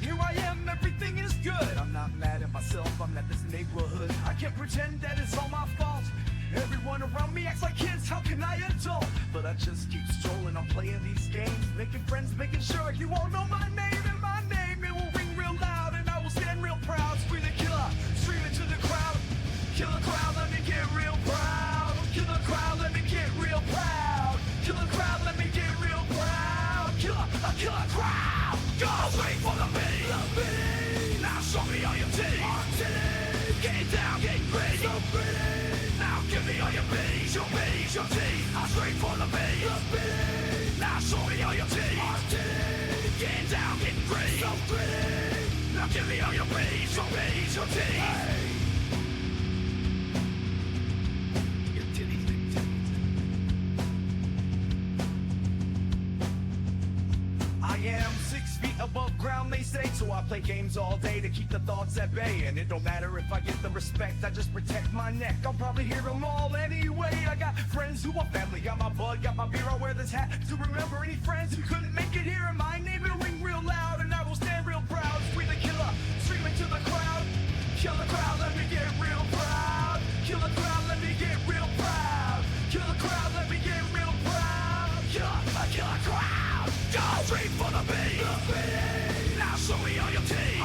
Here I am, everything is good. I'm not mad at myself, I'm at this neighborhood. I can't pretend that it's all my fault. Everyone around me acts like kids, how can I adult? But I just keep strolling, I'm playing these games, making friends, making sure you all know my name. And my name, it will ring real loud, and I will stand real proud. Scream the killer, scream it to the crowd. Kill the crowd, let me get real proud. Kill the crowd, let me get real proud. Kill the crowd, let me get real proud. Kill a crowd. Go straight for the beat. Now show me all your teeth. Get down, get gritty. So pretty. Now give me all your beats, your teeth. I'm straight for the beat. Now show me all your teeth. Get down, get gritty. So pretty. Now give me all your beats, your teeth. I am 6 feet above ground, they say, so I play games all day to keep the thoughts at bay. And it don't matter if I get the respect, I just protect my neck. I'll probably hear them all anyway. I got friends who are family, got my bud, got my beer. I'll wear this hat to remember any friends who couldn't make it here. And my name will ring real loud, and I will stand real proud. Scream the killer, scream it to the crowd. Kill the crowd, let me get real proud. Kill the crowd, let me get real proud. Kill the crowd, let me get real proud. Kill a crowd. Go straight for the beat. Now show me all your teeth.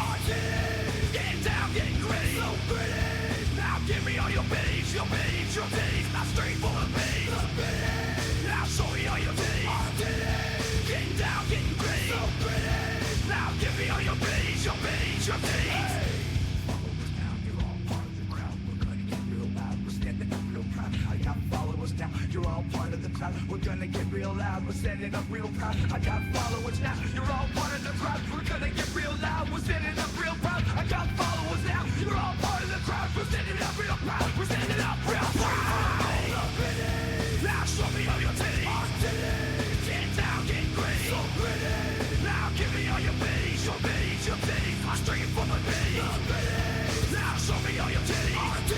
Get down, get gritty. So pretty. Now give me all your beats, your teeth. Now straight for the beat. Now show me all your teeth. Get down, get gritty. So pretty. Now give me all your beats, your teeth. Followers now, you're all part of the crowd. We're gonna get real loud, we're standing up real proud. I got followers now, you're all part of the crowd. We're gonna get real loud, we're standing up real proud. I got followers now, you're all part of the crowd. We're standing up real proud, we're standing up real proud. Now show me all your titties. Get down, get gritty. So pretty. Now give me all your beats, your teeth. I'm straight from the beat. Now show me all your titties.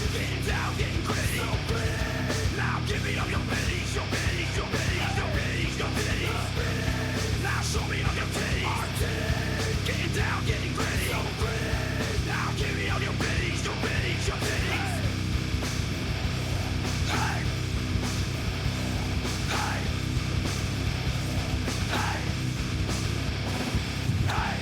Get down, get gritty. So pretty. Now give me all your beats, your teeth. Now show me all your titties. Get down, get gritty. So pretty. Now give me all your beats, your teeth. Hey. Hey. Hey. Hey.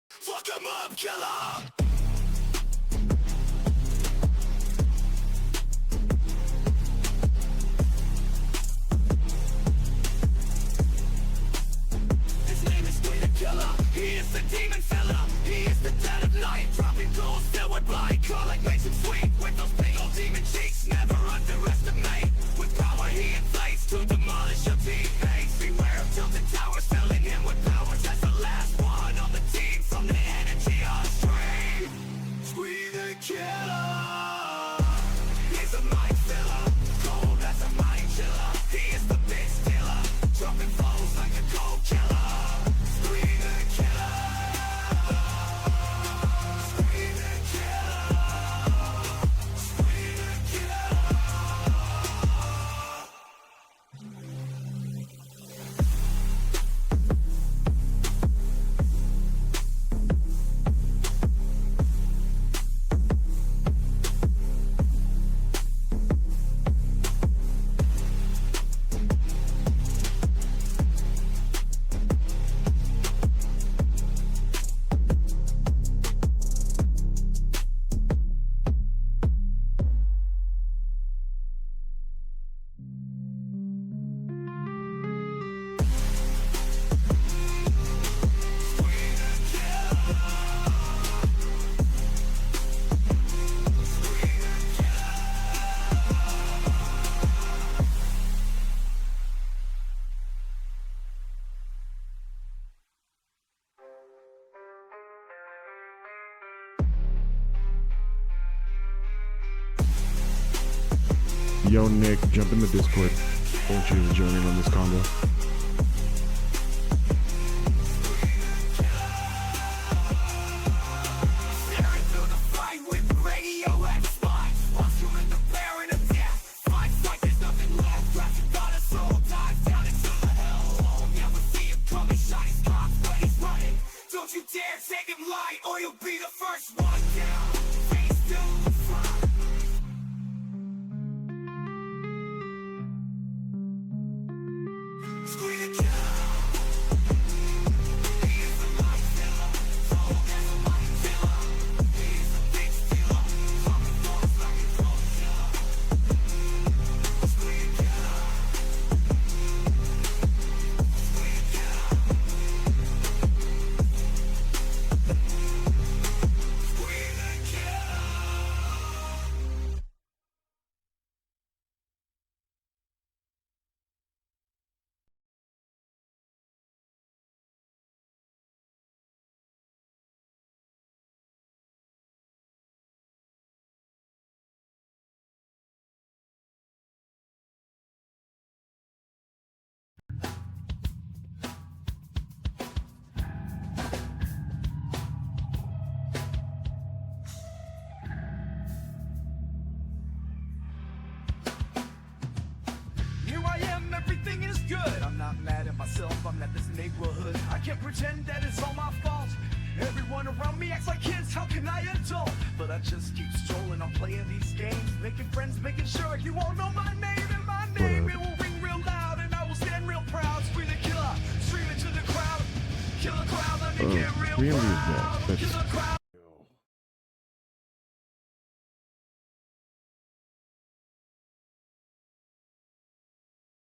Fuck 'em up, killer! His name is Squid the Killer. He is the demon fella. He is the dead of night, dropping gold, still with blind. Calling makes him sweet with those big old demon cheeks. Never underestimate. With power he inflates to demolish your team. Hates, beware of tilted towers, filling him with powers. That's the last one on the team from the energy on stream. Squid the Killer. He's a mind filler, cold as a mind chiller. He is the big stealer, dropping flows like a cold killer. Squid the Killer. Squid the Killer. Squid the Killer. Yo, Nick, jump in the Discord. I want you to join in on this combo. dare take him light, or you'll be the first one down. Face to the front. Scream and kill. He's the light killer. Soul as a light killer. He's the big killer. Fucking thoughts like a cold killer. Scream and kill. Scream and kill. Scream and kill. Here I am, everything is good. I'm not mad at myself, I'm at this neighborhood. I can't pretend that it's all my fault. Everyone around me acts like kids, how can I adult? But I just keep strolling, I'm playing these games, making friends, making sure you all know my name. And my name, it will ring real loud, and I will stand real proud. Scream the killer, screaming to the crowd. Kill a crowd, let me get real reality is loud. that. Kill a crowd.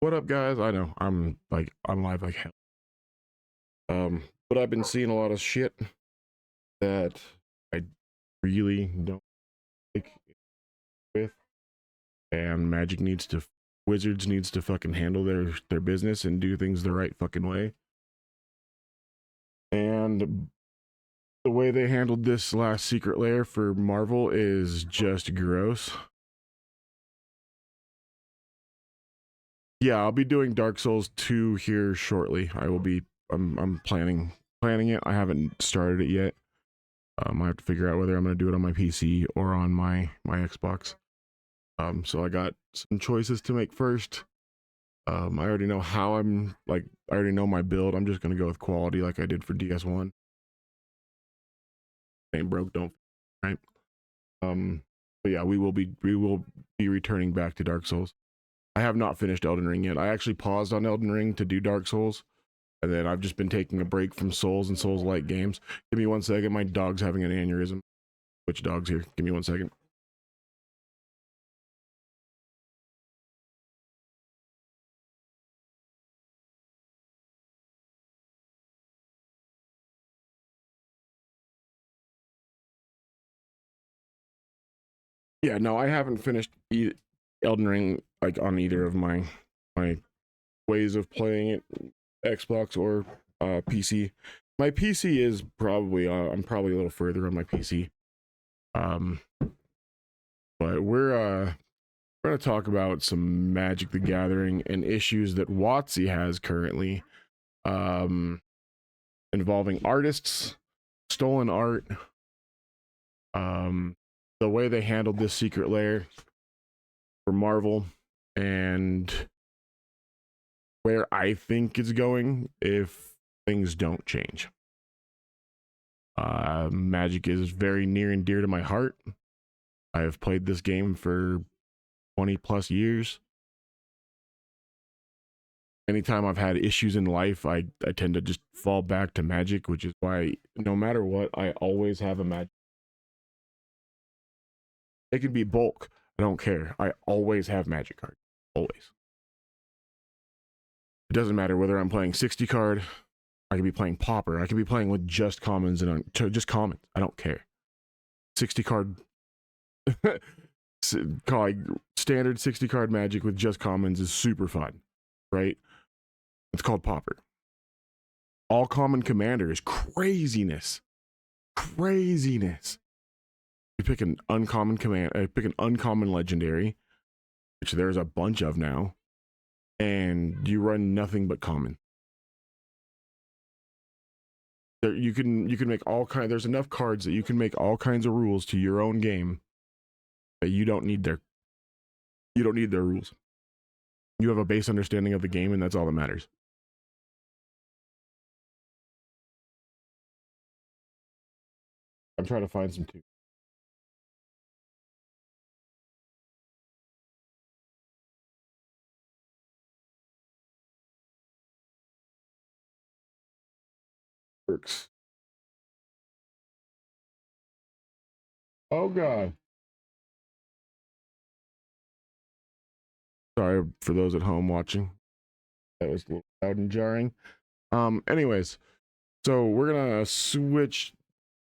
What up, guys? I know I'm like on live like hell. But I've been seeing a lot of shit that I really don't like with, and Wizards needs to fucking handle their business and do things the right fucking way. And the way they handled this last secret lair for Marvel is just gross. Yeah, I'll be doing Dark Souls 2 here shortly. I'm planning it. I haven't started it yet. I have to figure out whether I'm going to do it on my PC or on my Xbox. So I got some choices to make first. I already know I already know my build. I'm just going to go with quality like I did for DS1. Ain't broke, don't, right? But yeah, we will be returning back to Dark Souls. I have not finished Elden Ring yet. I actually paused on Elden Ring to do Dark Souls, and then I've just been taking a break from Souls and Souls-like games. Give me 1 second. My dog's having an aneurysm. Which dog's here? Give me 1 second. Yeah, no, I haven't finished Elden Ring like on either of my ways of playing it, Xbox or PC. My PC is probably I'm probably a little further on my PC. But we're going to talk about some Magic the Gathering and issues that WotC has currently, involving artists, stolen art, the way they handled this secret lair for Marvel, and where I think it's going if things don't change. Magic is very near and dear to my heart. I have played this game for 20 plus years. Anytime I've had issues in life, I tend to just fall back to Magic, which is why no matter what, I always have a Magic. It can be bulk. I don't care. I always have Magic cards. Always. It doesn't matter whether I'm playing 60 card. I could be playing Pauper. I could be playing with just commons and just commons. I don't care. 60 card. Like standard 60 card Magic with just commons is super fun, right? It's called Pauper. All common commander is craziness. Craziness. You pick an uncommon pick an uncommon legendary, which there's a bunch of now, and you run nothing but common. There, you can make all kind. There's enough cards that you can make all kinds of rules to your own game that you don't need their rules. You have a base understanding of the game, and that's all that matters. I'm trying to find some too. Works. Oh god. Sorry for those at home watching. That was a little loud and jarring. Anyways, so we're gonna switch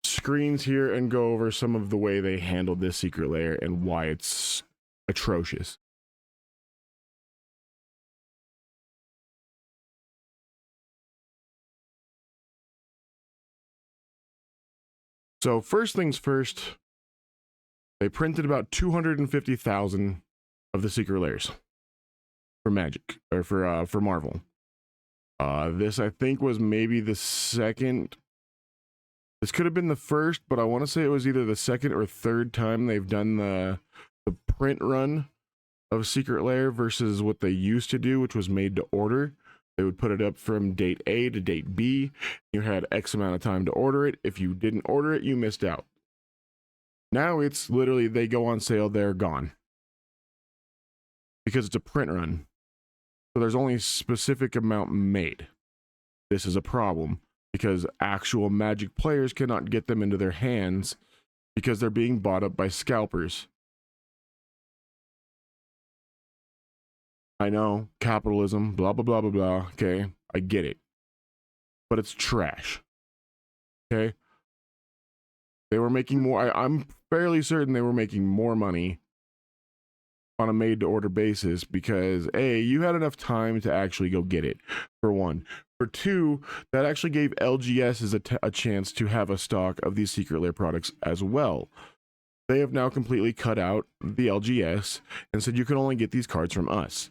screens here and go over some of the way they handled this secret layer and why it's atrocious. So first things first, they printed about 250,000 of the secret layers for Magic or for Marvel. This I think was maybe the second. This could have been the first, but I want to say it was either the second or third time they've done the print run of Secret Lair versus what they used to do, which was made to order. They would put it up from date A to date B. You had X amount of time to order it. If you didn't order it, you missed out. Now it's literally they go on sale, they're gone. Because it's a print run. So there's only a specific amount made. This is a problem because actual Magic players cannot get them into their hands because they're being bought up by scalpers. I know, capitalism, blah, blah, blah, blah, blah. Okay, I get it. But it's trash. Okay? They were making more, I'm fairly certain they were making more money on a made-to-order basis because, A, you had enough time to actually go get it, for one. For two, that actually gave LGS a chance to have a stock of these Secret Lair products as well. They have now completely cut out the LGS and said you can only get these cards from us.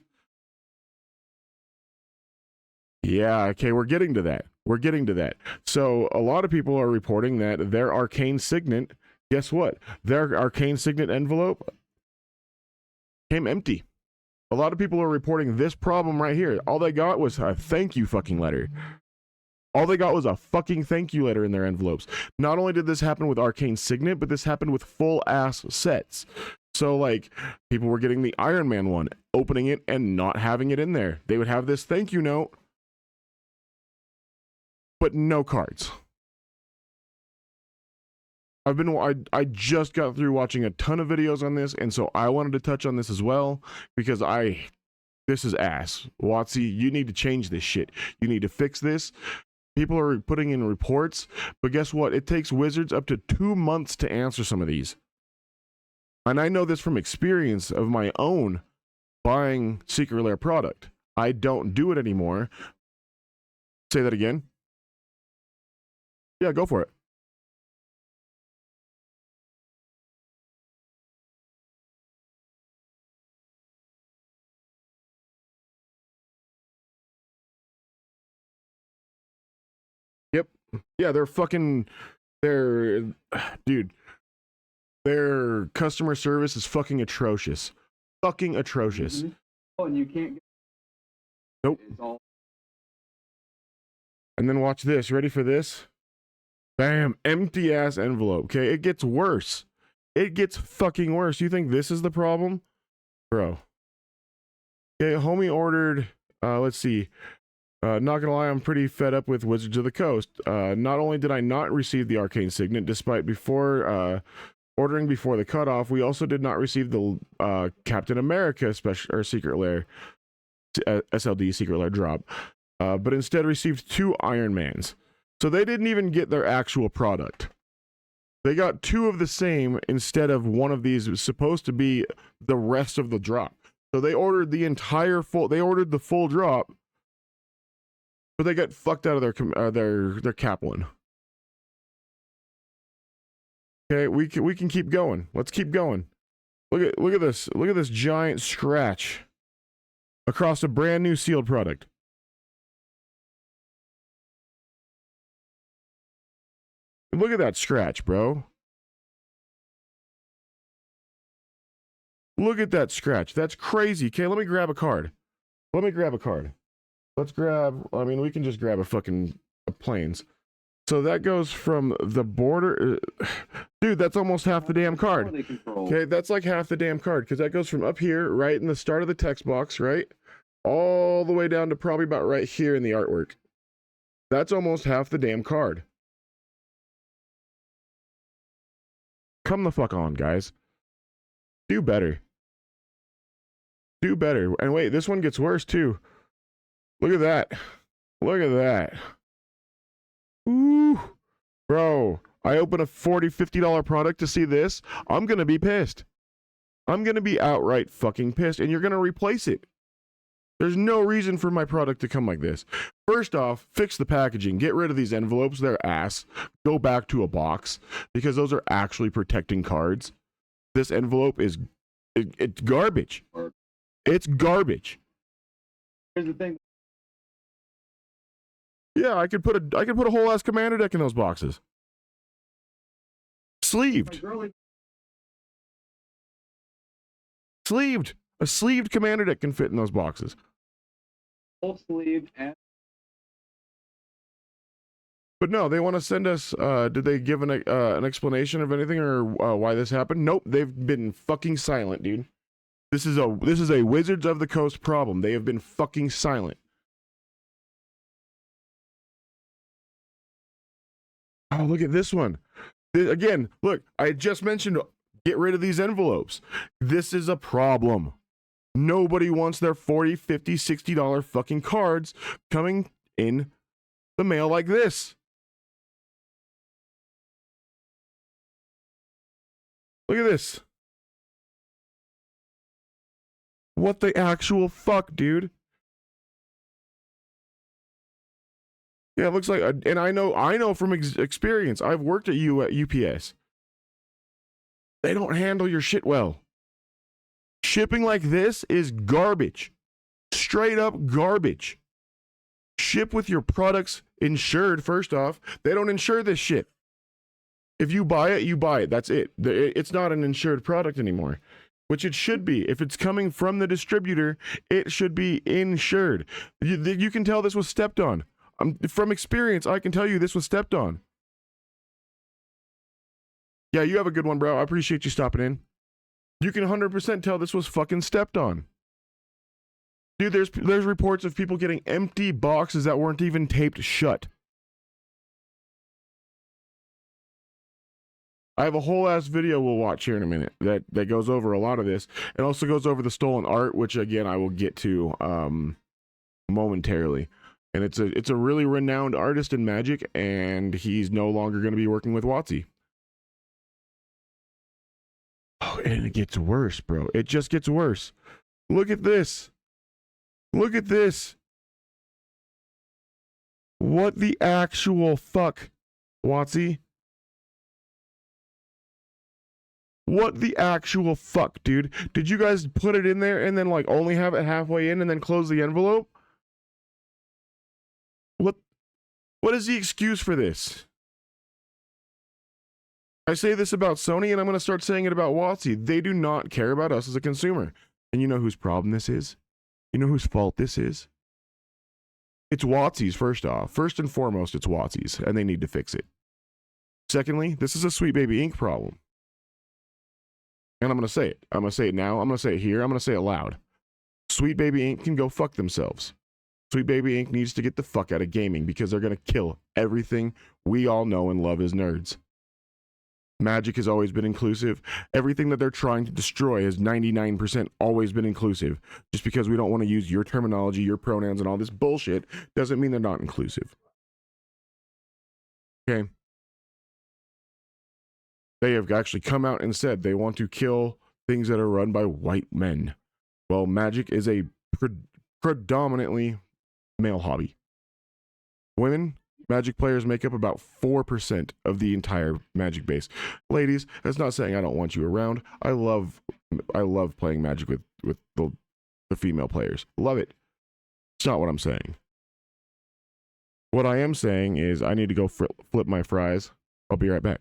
Yeah, okay, we're getting to that. We're getting to that. So a lot of people are reporting that their Arcane Signet, guess what? Their Arcane Signet envelope came empty. A lot of people are reporting this problem right here. All they got was a thank you fucking letter. All they got was a fucking thank you letter in their envelopes. Not only did this happen with Arcane Signet, but this happened with full ass sets. So like people were getting the Iron Man one, opening it and not having it in there. They would have this thank you note, but no cards. I just got through watching a ton of videos on this, and so I wanted to touch on this as well because this is ass. WotC, you need to change this shit. You need to fix this. People are putting in reports, but guess what? It takes Wizards up to 2 months to answer some of these. And I know this from experience of my own buying Secret Lair product. I don't do it anymore. Say that again. Yeah, go for it. Yep. Yeah, dude, their customer service is fucking atrocious. Fucking atrocious. Mm-hmm. Oh, and you can't. Nope. It's all. And then watch this. Ready for this? Bam. Empty ass envelope. Okay, it gets worse. It gets fucking worse. You think this is the problem? Bro. Okay, homie ordered, let's see. Not gonna lie, I'm pretty fed up with Wizards of the Coast. Not only did I not receive the Arcane Signet, despite ordering before the cutoff, we also did not receive the Captain America special or Secret Lair SLD Secret Lair drop, but instead received 2 Iron Mans. So they didn't even get their actual product. They got 2 of the same instead of one of these was supposed to be the rest of the drop. So they ordered the full drop, but they got fucked out of their cap one. Okay, we can keep going. Let's keep going. Look at this. Look at this giant scratch across a brand new sealed product. Look at that scratch, bro. Look at that scratch. That's crazy. Okay, let me grab a card. Let's grab, I mean, we can just grab a fucking planes. So that goes from the border. Dude, that's almost half the damn card. Okay, that's like half the damn card because that goes from up here, right in the start of the text box, right? All the way down to probably about right here in the artwork. That's almost half the damn card. Come the fuck on, guys. Do better. Do better. And wait, this one gets worse too. Look at that. Look at that. Ooh. Bro, I open a $40, $50 product to see this. I'm going to be pissed. I'm going to be outright fucking pissed. And you're going to replace it. There's no reason for my product to come like this. First off, fix the packaging. Get rid of these envelopes. They're ass. Go back to a box because those are actually protecting cards. This envelope is it's garbage. It's garbage. Here's the thing. Yeah, I could put a whole ass commander deck in those boxes. Sleeved. Sleeved. A sleeved commander deck can fit in those boxes. Full sleeve and But no, they want to send us. Did they give an explanation of anything or why this happened? Nope, they've been fucking silent, dude. This is a Wizards of the Coast problem. They have been fucking silent. Oh, look at this one. Again, look, I just mentioned get rid of these envelopes. This is a problem. Nobody wants their $40, $50, $60 fucking cards coming in the mail like this. Look at this. What the actual fuck, dude? Yeah, it looks like, and I know from experience. I've worked at UPS. They don't handle your shit well. Shipping like this is garbage. Straight up garbage. Ship with your products insured, first off. They don't insure this shit. If you buy it, you buy it. That's it. It's not an insured product anymore, which it should be. If it's coming from the distributor, it should be insured. You can tell this was stepped on. From experience, I can tell you this was stepped on. Yeah, you have a good one, bro. I appreciate you stopping in. You can 100% tell this was fucking stepped on. Dude, there's reports of people getting empty boxes that weren't even taped shut. I have a whole ass video we'll watch here in a minute that goes over a lot of this. It also goes over the stolen art, which again I will get to momentarily. And it's a really renowned artist in Magic, and he's no longer going to be working with WotC. Oh, and it gets worse, bro. It just gets worse. Look at this. Look at this. What the actual fuck, WotC? What the actual fuck, dude? Did you guys put it in there and then like only have it halfway in and then close the envelope? What is the excuse for this? I say this about Sony, and I'm going to start saying it about WotC. They do not care about us as a consumer. And you know whose problem this is? You know whose fault this is? It's WotC's, first off. First and foremost, it's WotC's, and they need to fix it. Secondly, this is a Sweet Baby Inc. problem. And I'm going to say it. I'm going to say it now. I'm going to say it here. I'm going to say it loud. Sweet Baby Inc. can go fuck themselves. Sweet Baby Inc. needs to get the fuck out of gaming because they're going to kill everything we all know and love as nerds. Magic has always been inclusive. Everything that they're trying to destroy has 99% always been inclusive. Just because we don't want to use your terminology, your pronouns, and all this bullshit doesn't mean they're not inclusive. Okay? They have actually come out and said they want to kill things that are run by white men. Well, Magic is a predominantly male hobby. Women, Magic players make up about 4% of the entire Magic base. Ladies, that's not saying I don't want you around. I love playing Magic with the female players. Love it. It's not what I'm saying. What I am saying is I need to go flip my fries. I'll be right back.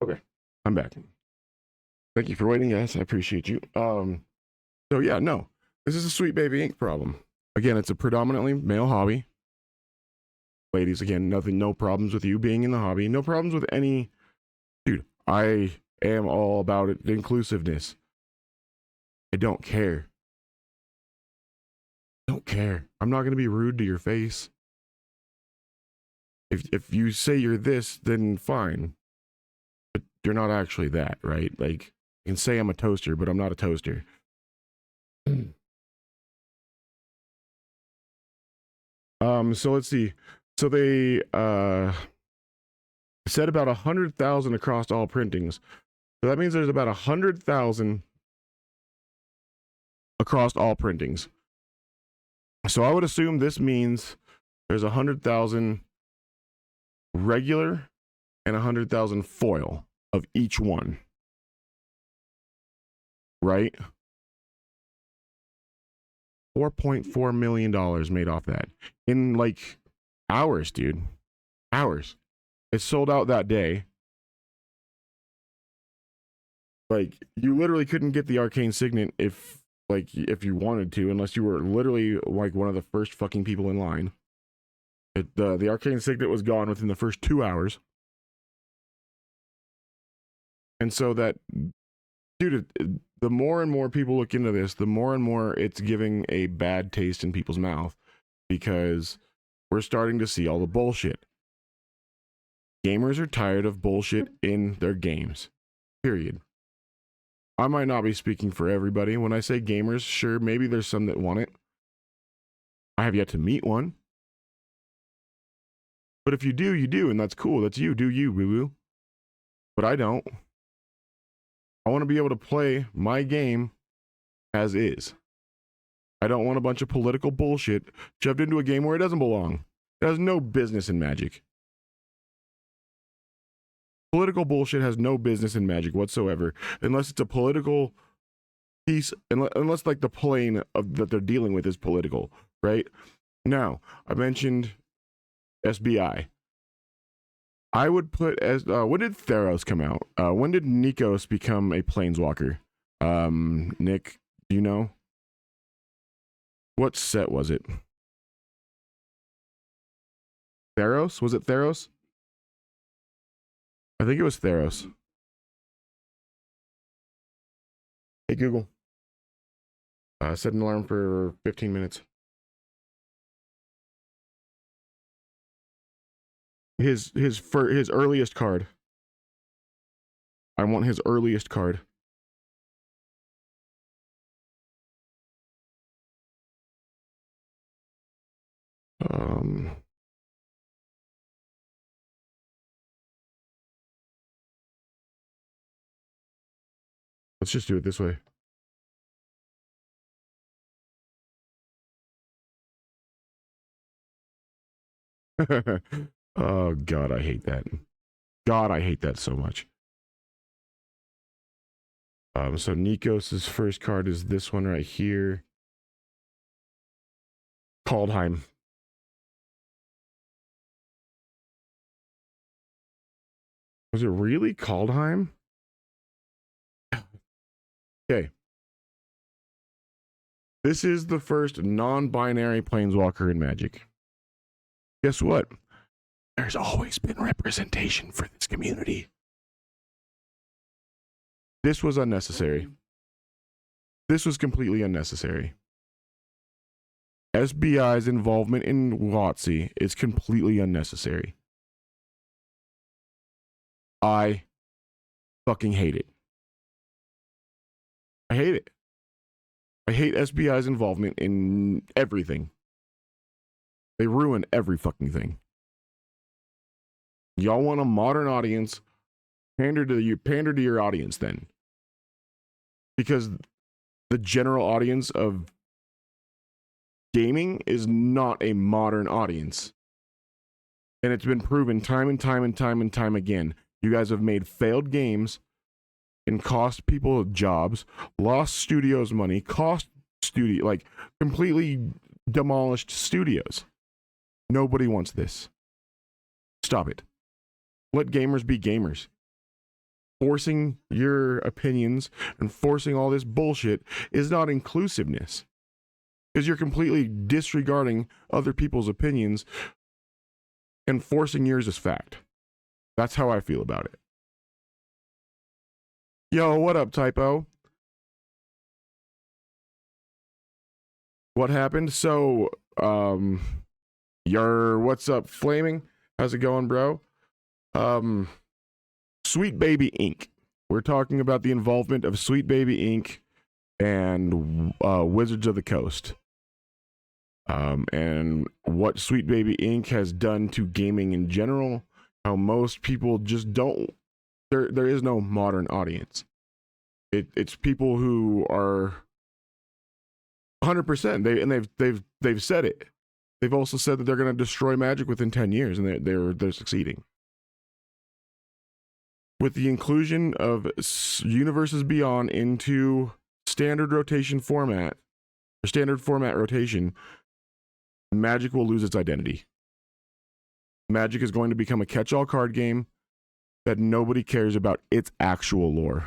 Okay, I'm back. Thank you for waiting, guys. I appreciate you. So yeah, no, this is a Sweet Baby Ink problem. Again, it's a predominantly male hobby. Ladies, again, no problems with you being in the hobby. No problems with any, dude. I am all about it. Inclusiveness. I don't care. Don't care. I'm not gonna be rude to your face. If you say you're this, then fine. But you're not actually that, right? Like, you can say I'm a toaster, but I'm not a toaster. So let's see. So they said about 100,000 across all printings. So that means there's about 100,000 across all printings. So I would assume this means there's 100,000 regular and 100,000 foil of each one. Right? $4.4 million made off that in like hours, dude. Hours. It sold out that day. Like, you literally couldn't get the Arcane Signet if you wanted to, unless you were literally like one of the first fucking people in line. The Arcane Signet was gone within the first 2 hours. And so that, dude, the more and more people look into this, the more and more it's giving a bad taste in people's mouth, because we're starting to see all the bullshit. Gamers are tired of bullshit in their games. Period. I might not be speaking for everybody. When I say gamers, sure, maybe there's some that want it. I have yet to meet one. But if you do, you do, and that's cool. That's you. Do you, boo-boo. But I don't. I want to be able to play my game as is. I don't want a bunch of political bullshit shoved into a game where it doesn't belong. It has no business in Magic. Political bullshit has no business in Magic whatsoever, unless it's a political piece, unless like the plane of that they're dealing with is political, right? Now, I mentioned SBI. I would put as when did Theros come out? When did Nikos become a planeswalker? Nick, do you know? What set was it? Theros? Was it Theros? I think it was Theros. Hey Google. Set an alarm for 15 minutes. His earliest card. I want his earliest card. Let's just do it this way. Oh God, I hate that. God, I hate that so much. So Nikos's first card is this one right here. Kaldheim. Was it really Kaldheim? Okay. This is the first non-binary planeswalker in Magic. Guess what? There's always been representation for this community. This was unnecessary. This was completely unnecessary. SBI's involvement in WotC is completely unnecessary. I fucking hate it. I hate it. I hate SBI's involvement in everything. They ruin every fucking thing. Y'all want a modern audience? Pander to your audience then. Because the general audience of gaming is not a modern audience. And it's been proven time and time again. You guys have made failed games and cost people jobs, lost studios money, completely demolished studios. Nobody wants this. Stop it. Let gamers be gamers. forcing your opinions and forcing all this bullshit is not inclusiveness. Because you're completely disregarding other people's opinions and forcing yours as fact. That's how I feel about it. Yo, what up, Typo? What happened? So, what's up, Flaming? How's it going, bro? Sweet Baby Inc. We're talking about the involvement of Sweet Baby Inc. and Wizards of the Coast. And what Sweet Baby Inc. has done to gaming in general, how most people just don't, there is no modern audience. It's people who are 100%. They've said it. They've also said that they're going to destroy Magic within 10 years, and they're succeeding. With the inclusion of Universes Beyond into standard rotation format, or standard format rotation, Magic will lose its identity. Magic is going to become a catch-all card game that nobody cares about its actual lore.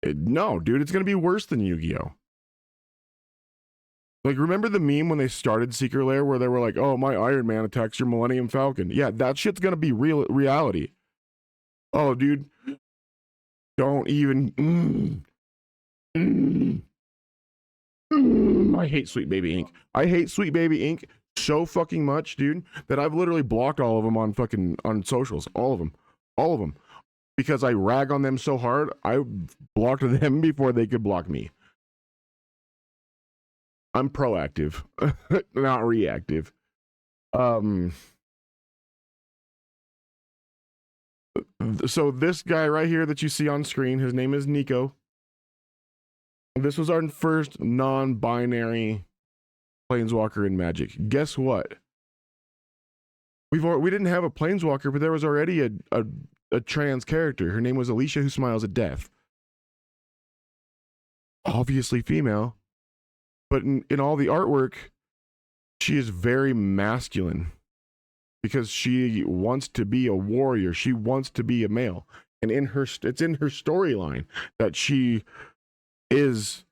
No, dude, it's going to be worse than Yu-Gi-Oh! Like, remember the meme when they started Secret Lair where they were like, oh, my Iron Man attacks your Millennium Falcon? Yeah, that shit's going to be reality. Oh, dude, don't even... I hate Sweet Baby Inc. I hate Sweet Baby Inc. so fucking much, dude, that I've literally blocked all of them on socials. All of them. Because I rag on them so hard, I blocked them before they could block me. I'm proactive, not reactive. So this guy right here that you see on screen, his name is Nico. This was our first non-binary planeswalker in Magic. Guess what? We didn't have a planeswalker, but there was already a trans character. Her name was Alicia, who smiles at death. Obviously female, but in all the artwork, she is very masculine because she wants to be a warrior. She wants to be a male, and it's in her storyline that she thinks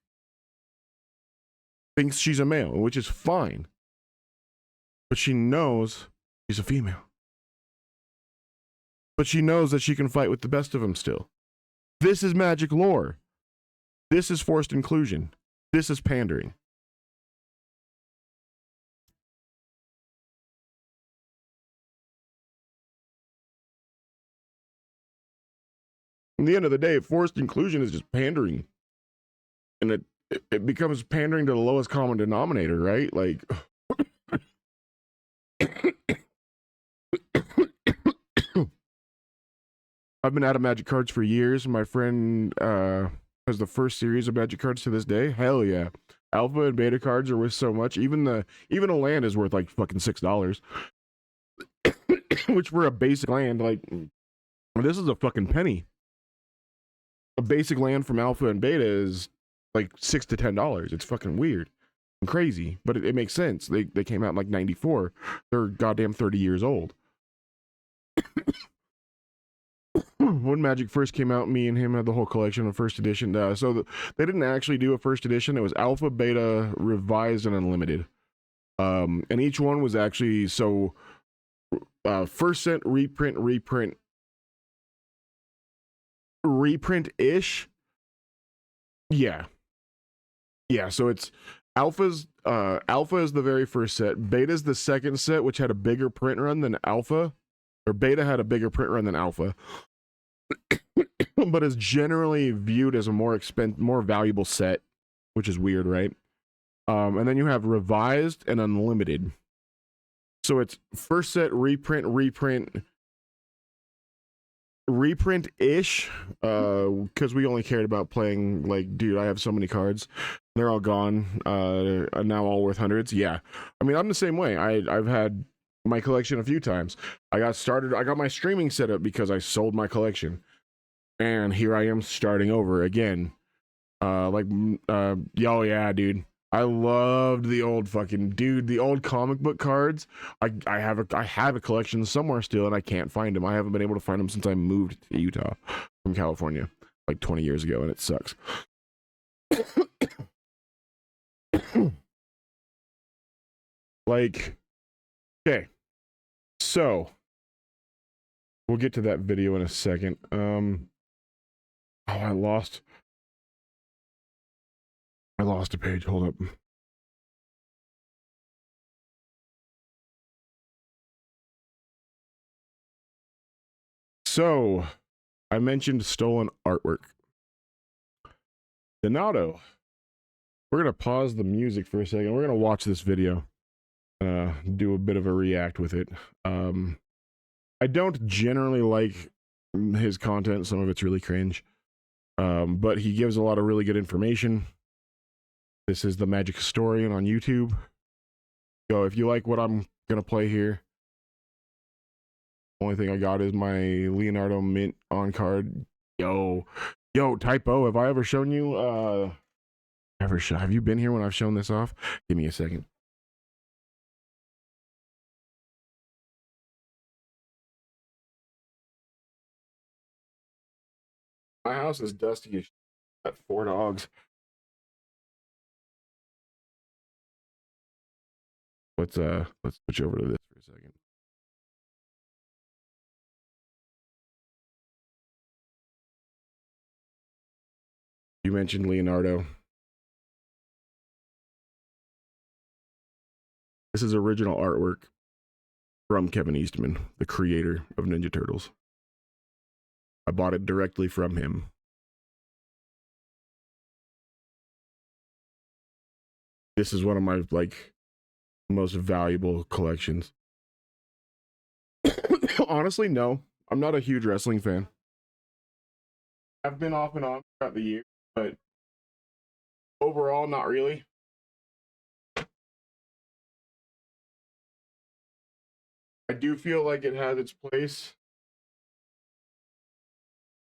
she's a male, which is fine, but she knows she's a female. But she knows that she can fight with the best of them still. This is Magic lore. This is forced inclusion. This is pandering. At the end of the day, forced inclusion is just pandering. And it becomes pandering to the lowest common denominator, right? Like, I've been out of Magic cards for years. My friend has the first series of Magic cards to this day. Hell yeah. Alpha and beta cards are worth so much. Even a land is worth like fucking $6. Which for a basic land, like, this is a fucking penny. A basic land from Alpha and Beta is like $6 to $10. It's fucking weird and crazy, but it makes sense. They came out in like 94. They're goddamn 30 years old. When Magic first came out, me and him had the whole collection of first edition. They didn't actually do a first edition. It was Alpha, Beta, Revised, and Unlimited. And each one was actually first set, reprint-ish. Yeah, so it's Alpha is the very first set. Beta's the second set, which had a bigger print run than Alpha, or Beta had a bigger print run than Alpha. But is generally viewed as a more valuable set, which is weird, right? And then you have Revised and Unlimited. So it's first set, reprint-ish, because we only cared about playing, like, dude, I have so many cards. They're all gone, now all worth hundreds. Yeah. I mean, I'm the same way. I've had my collection a few times. I got my streaming set up because I sold my collection. And here I am starting over again. Yeah, dude. I loved the old fucking dude, the old comic book cards. I have a collection somewhere still, and I can't find them. I haven't been able to find them since I moved to Utah from California like 20 years ago, and it sucks. Like, okay, so we'll get to that video in a second. Oh, I lost a page. Hold up. So, I mentioned stolen artwork. Donato, we're going to pause the music for a second. We're going to watch this video. Do a bit of a react with it. I don't generally like his content. Some of it's really cringe. But he gives a lot of really good information. This is the Magic Historian on YouTube. Yo, if you like what I'm going to play here, only thing I got is my Leonardo Mint on card. Yo, Typo, have I ever shown you, have you been here when I've shown this off? Give me a second. My house is dusty as shit. Got 4 dogs. Let's switch over to this for a second. You mentioned Leonardo. This is original artwork from Kevin Eastman, the creator of Ninja Turtles. I bought it directly from him. This is one of my most valuable collections. Honestly, no. I'm not a huge wrestling fan. I've been off and on throughout the year, but overall, not really. I do feel like it has its place.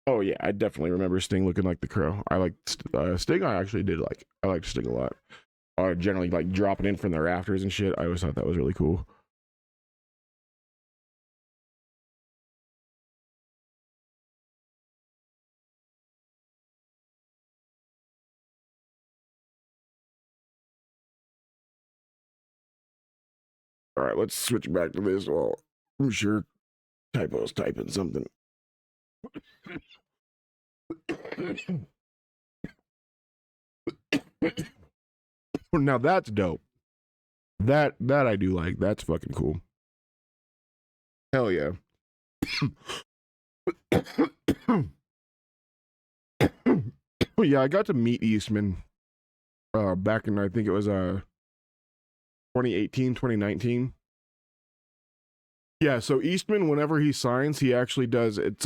Oh yeah, I definitely remember Sting looking like the Crow. I liked Sting. I actually did like. I liked Sting a lot. Generally like dropping in from the rafters and shit. I always thought that was really cool. All right, let's switch back to this. Well, I'm sure Typo's typing something. Now that's dope. That I do like. That's fucking cool. Hell yeah. Yeah, I got to meet Eastman back in, I think it was 2018, 2019. Yeah, so Eastman, whenever he signs, he actually does it's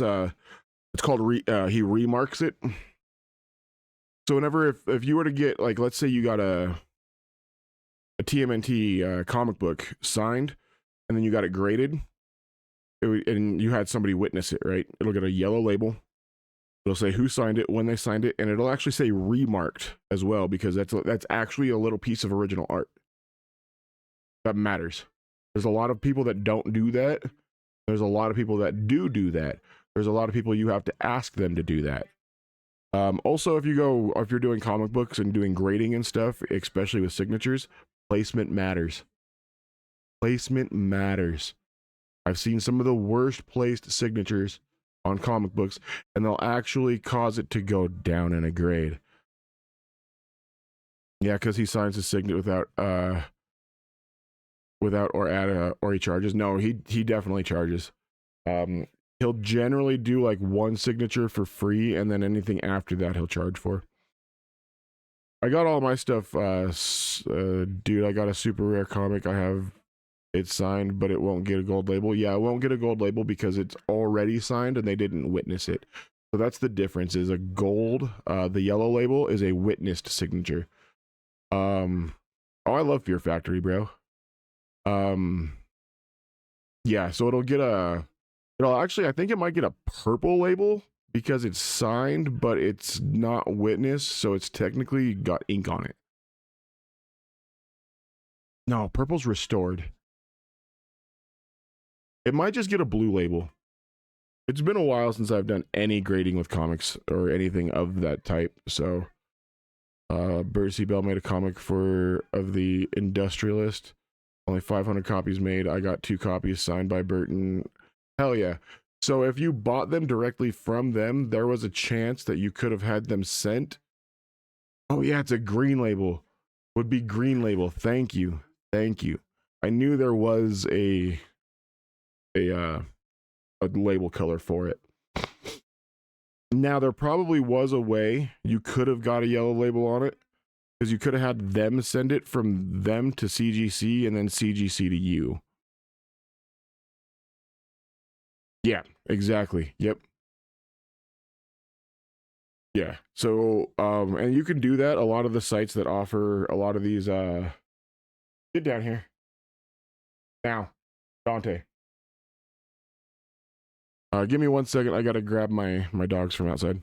called he remarks it. So whenever if you were to get, like, let's say you got a TMNT comic book signed and then you got it graded, and you had somebody witness it, right? It'll get a yellow label. It'll say who signed it, when they signed it, and it'll actually say remarked as well, because that's actually a little piece of original art. That matters. There's a lot of people that don't do that. There's a lot of people that do that. There's a lot of people you have to ask them to do that. Also, if you're doing comic books and doing grading and stuff, especially with signatures, placement matters. Placement matters. I've seen some of the worst placed signatures on comic books, and they'll actually cause it to go down in a grade. Yeah, because he signs his signet without or he charges. No, he definitely charges. He'll generally do like one signature for free, and then anything after that he'll charge for. I got all my stuff, dude. I got a super rare comic. I have it signed, but it won't get a gold label. Yeah, it won't get a gold label because it's already signed and they didn't witness it. So that's the difference. Is a gold, the yellow label is a witnessed signature. Oh, I love Fear Factory, bro. Yeah, so it'll actually, I think it might get a purple label because it's signed, but it's not witnessed, so it's technically got ink on it. No, purple's restored. It might just get a blue label. It's been a while since I've done any grading with comics or anything of that type. So, Bert C. Bell made a comic of the Industrialist. Only 500 copies made. I got 2 copies signed by Burton. Hell yeah. So if you bought them directly from them, there was a chance that you could have had them sent. Oh yeah, it's a green label. Would be green label. Thank you. Thank you. I knew there was a label color for it. Now there probably was a way you could have got a yellow label on it, because you could have had them send it from them to CGC and then CGC to you. Yeah, exactly. Yep. Yeah. So, and you can do that. A lot of the sites that offer a lot of these, get down here. Now, Dante. Give me 1 second. I gotta grab my dogs from outside.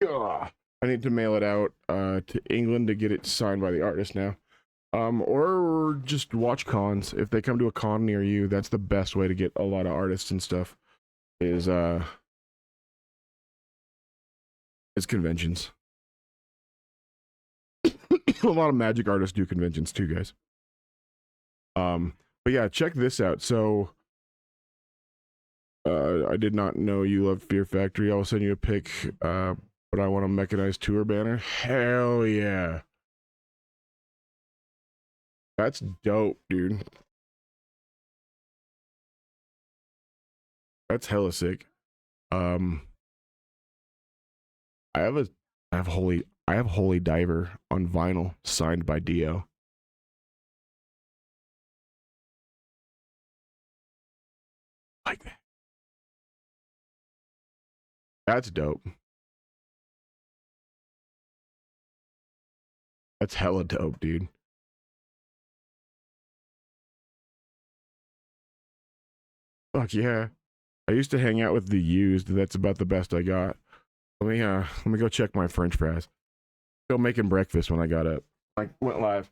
Ugh. I need to mail it out to England to get it signed by the artist now. Or just watch cons. If they come to a con near you, that's the best way to get a lot of artists and stuff. Is conventions. A lot of magic artists do conventions too, guys. But yeah, check this out. So I did not know you loved Fear Factory. I'll send you a pic. But I want a mechanized tour banner. Hell yeah. That's dope, dude. That's hella sick. I have Holy Diver on vinyl signed by Dio. Like that. That's dope. That's hella dope, dude. Fuck yeah. I used to hang out with the used. That's about the best I got. Let me go check my French press. Still making breakfast when I got up. I went live.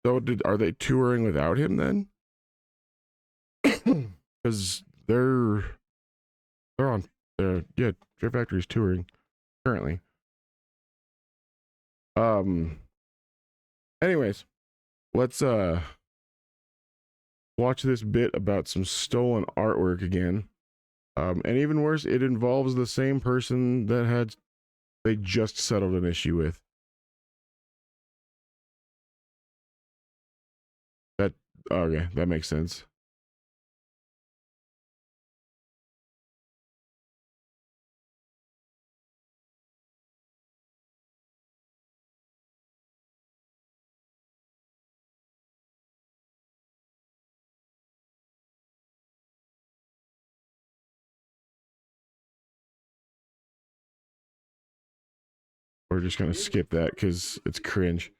So are they touring without him then? Because they're on yeah, Fear Factory's touring currently. Anyways, let's watch this bit about some stolen artwork again. And even worse, it involves the same person that they just settled an issue with. Okay, that makes sense. we're just gonna skip that because it's cringe.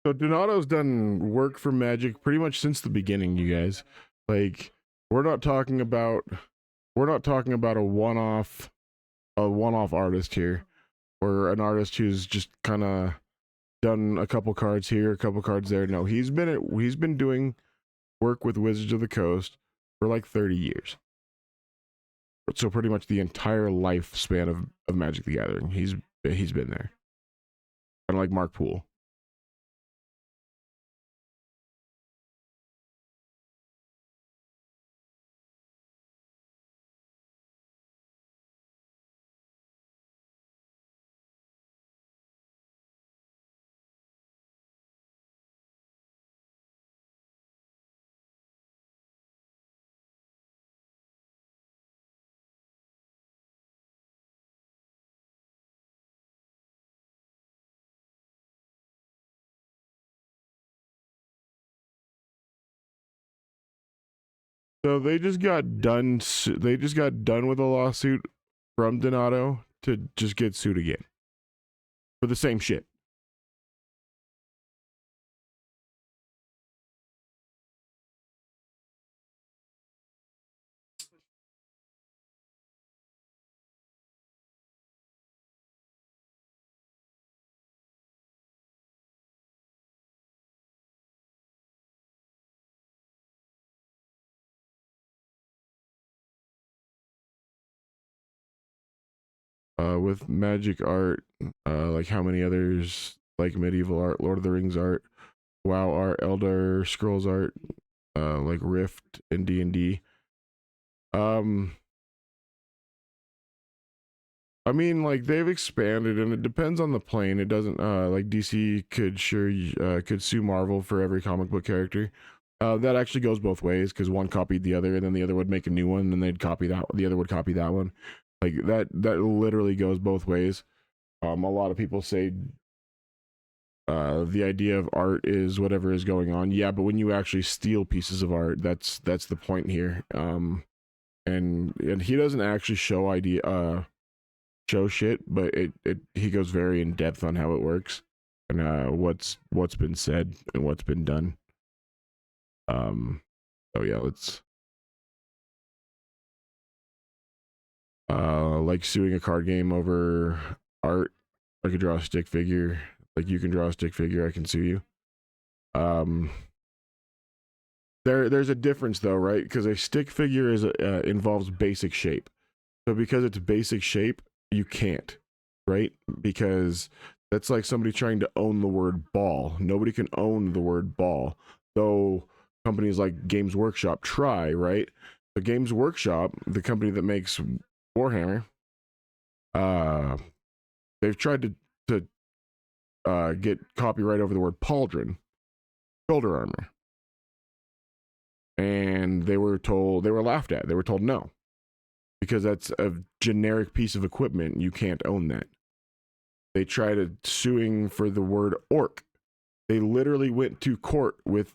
So Donato's done work for Magic pretty much since the beginning, you guys. Like, we're not talking about a one-off artist here, or an artist who's just kind of done a couple cards here, a couple cards there. No, he's been doing work with Wizards of the Coast for like 30 years. So pretty much the entire lifespan of Magic the Gathering, he's been there. Kind of like Mark Poole. So they just got done. They just got done with a lawsuit from Donato to just get sued again for the same shit. With magic art, like how many others, like medieval art, Lord of the Rings art, WoW art, Elder Scrolls art, like Rift and D&D. I mean, like they've expanded, and it depends on the plane. It doesn't like DC could sue Marvel for every comic book character. That actually goes both ways because one copied the other, and then the other would make a new one, and they'd copy that. The other would copy that one. Like that literally goes both ways. A lot of people say the idea of art is whatever is going on. Yeah, but when you actually steal pieces of art, that's the point here. And he doesn't actually show shit, but he goes very in depth on how it works and what's been said and what's been done. Oh yeah, let's like suing a card game over art. I could draw a stick figure. Like you can draw a stick figure, I can sue you. There's a difference though, right? Because a stick figure involves basic shape. So because it's basic shape, you can't, right? Because that's like somebody trying to own the word ball. Nobody can own the word ball, though companies like Games Workshop try, right? The Games Workshop, the company that makes Warhammer, they've tried to get copyright over the word pauldron, shoulder armor, and they were laughed at. They were told no, because that's a generic piece of equipment. You can't own that. They tried suing for the word orc. They literally went to court with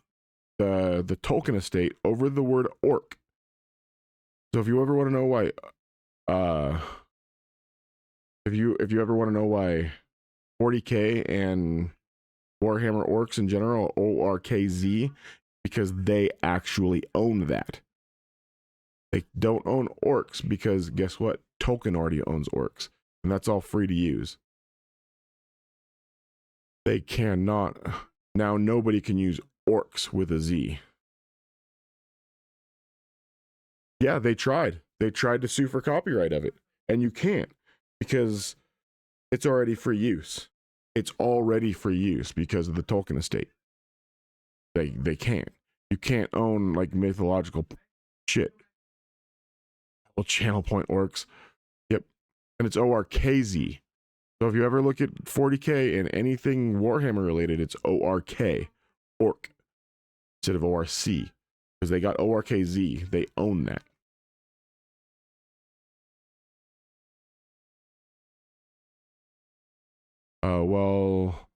the Tolkien estate over the word orc. So if you ever want to know why, if you ever want to know why 40K and Warhammer Orcs in general, ORKZ, because they actually own that. They don't own orcs because guess what? Tolkien already owns orcs. and that's all free to use. They cannot. Now nobody can use orcs with a Z. Yeah, they tried. They tried to sue for copyright of it, and you can't because it's already for use. It's already for use because of the Tolkien estate. They can't. You can't own like mythological shit. Well, channel point orcs. Yep, and it's ORKZ. So if you ever look at 40K and anything Warhammer related, it's ORK, orc, instead of ORC, because they got ORKZ. They own that. Well,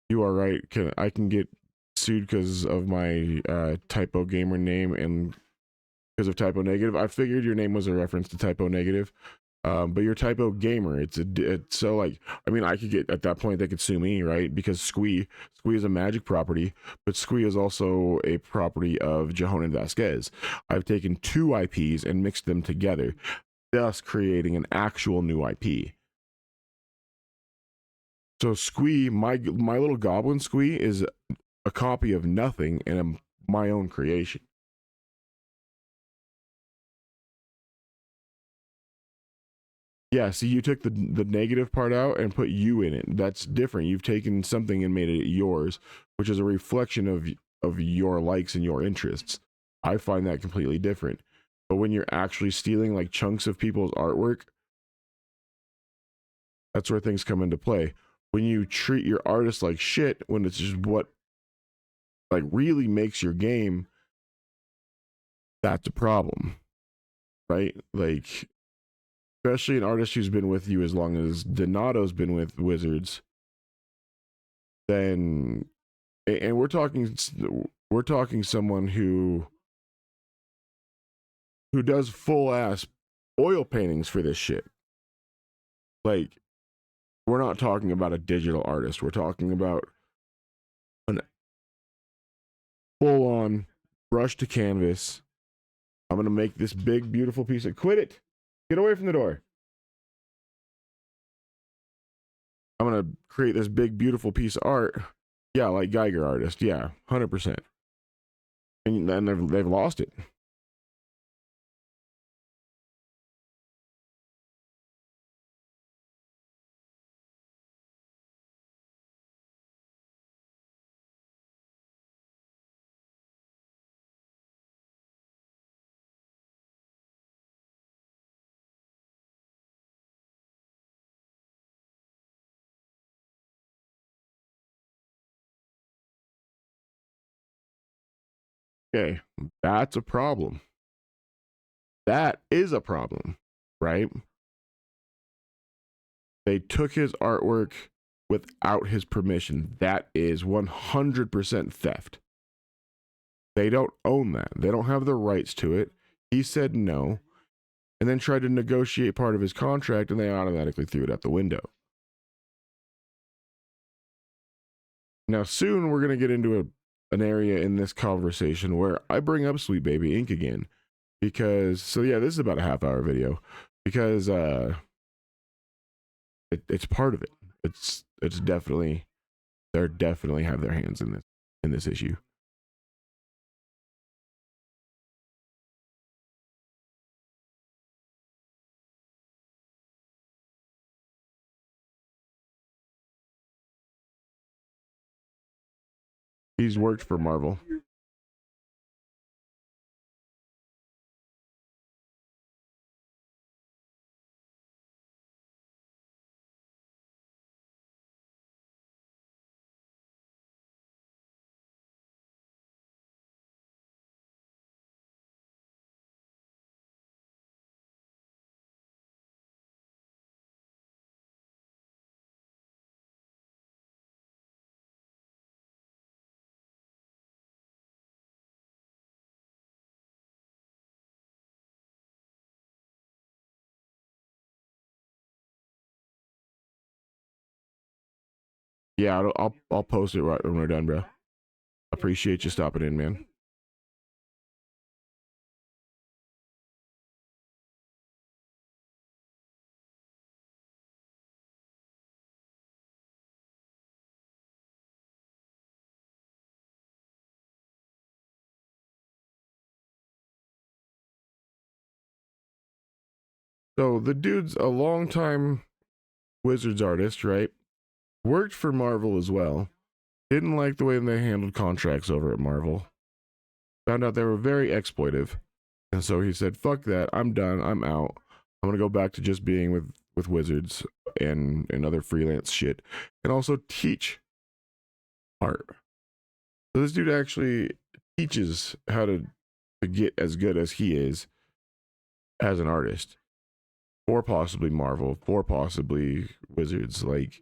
you are right. I can get sued because of my typo gamer name and because of typo negative. I figured your name was a reference to typo negative. But your typo gamer, it's so like, I mean, I could get, at that point they could sue me, right? Because Squee is a Magic property, but Squee is also a property of Jahonan Vasquez. I've taken two IPs and mixed them together, thus creating an actual new IP. So Squee, my little goblin Squee, is a copy of nothing and my own creation. Yeah, see, you took the negative part out and put you in it. That's different. You've taken something and made it yours, which is a reflection of your likes and your interests. I find that completely different. But when you're actually stealing like chunks of people's artwork, that's where things come into play. When you treat your artist like shit, when it's just what like really makes your game, that's a problem, right? Like, especially an artist who's been with you as long as Donato's been with Wizards, then, and we're talking someone who does full ass oil paintings for this shit. Like, we're not talking about a digital artist. We're talking about an full on brush to canvas. I'm gonna make this big beautiful piece of, quit it, get away from the door. I'm gonna create this big beautiful piece of art. Yeah, like Geiger artist. Yeah, 100%. And then they've lost it. Okay, that's a problem. That is a problem, right? They took his artwork without his permission. That is 100% theft. They don't own that. They don't have the rights to it. He said no, and then tried to negotiate part of his contract, and they automatically threw it out the window. Now, soon we're going to get into an area in this conversation where I bring up Sweet Baby Ink again. Because, so yeah, this is about a half-hour video. Because it's part of it. It's definitely, they definitely have their hands in this issue. He's worked for Marvel. Yeah, I'll post it right when we're done, bro. Appreciate you stopping in, man. So the dude's a longtime Wizards artist, right? Worked for Marvel as well. Didn't like the way they handled contracts over at Marvel. Found out they were very exploitive. And so he said, fuck that, I'm done, I'm out. I'm gonna go back to just being with Wizards and other freelance shit. And also teach art. So this dude actually teaches how to get as good as he is as an artist. Or possibly Marvel, or possibly Wizards. Like,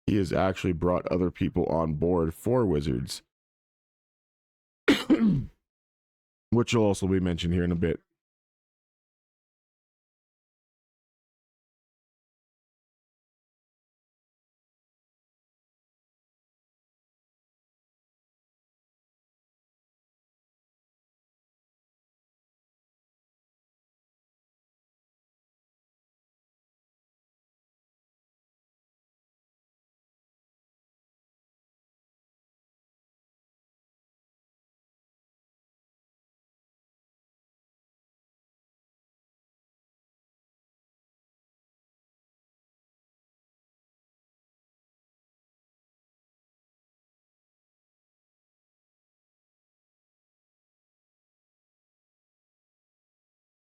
he has actually brought other people on board for Wizards. Which will also be mentioned here in a bit.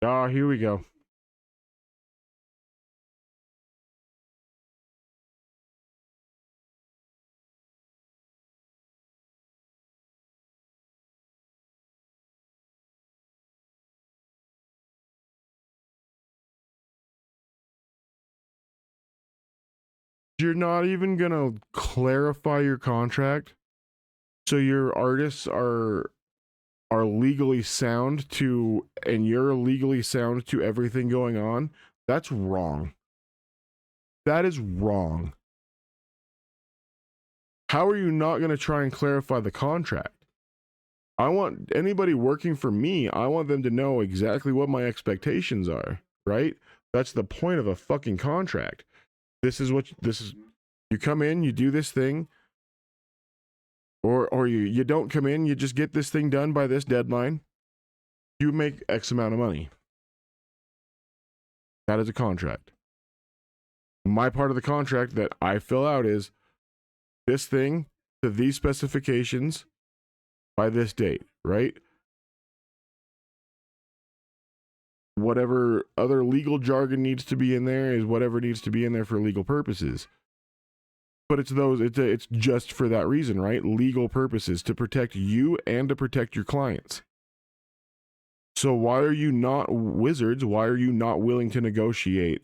Ah, here we go. You're not even gonna clarify your contract so your artists are legally sound to, and you're legally sound to everything going on. That's wrong. That is wrong. How are you not going to try and clarify the contract? I want anybody working for me, I want them to know exactly what my expectations are, right? That's the point of a fucking contract. This is you come in, you do this thing, or you don't come in, you just get this thing done by this deadline, you make X amount of money. That is a contract. My part of the contract that I fill out is this thing to these specifications by this date, right? Whatever other legal jargon needs to be in there is whatever needs to be in there for legal purposes. But it's just for that reason, right? Legal purposes, to protect you and to protect your clients. So why are you not Wizards? Why are you not willing to negotiate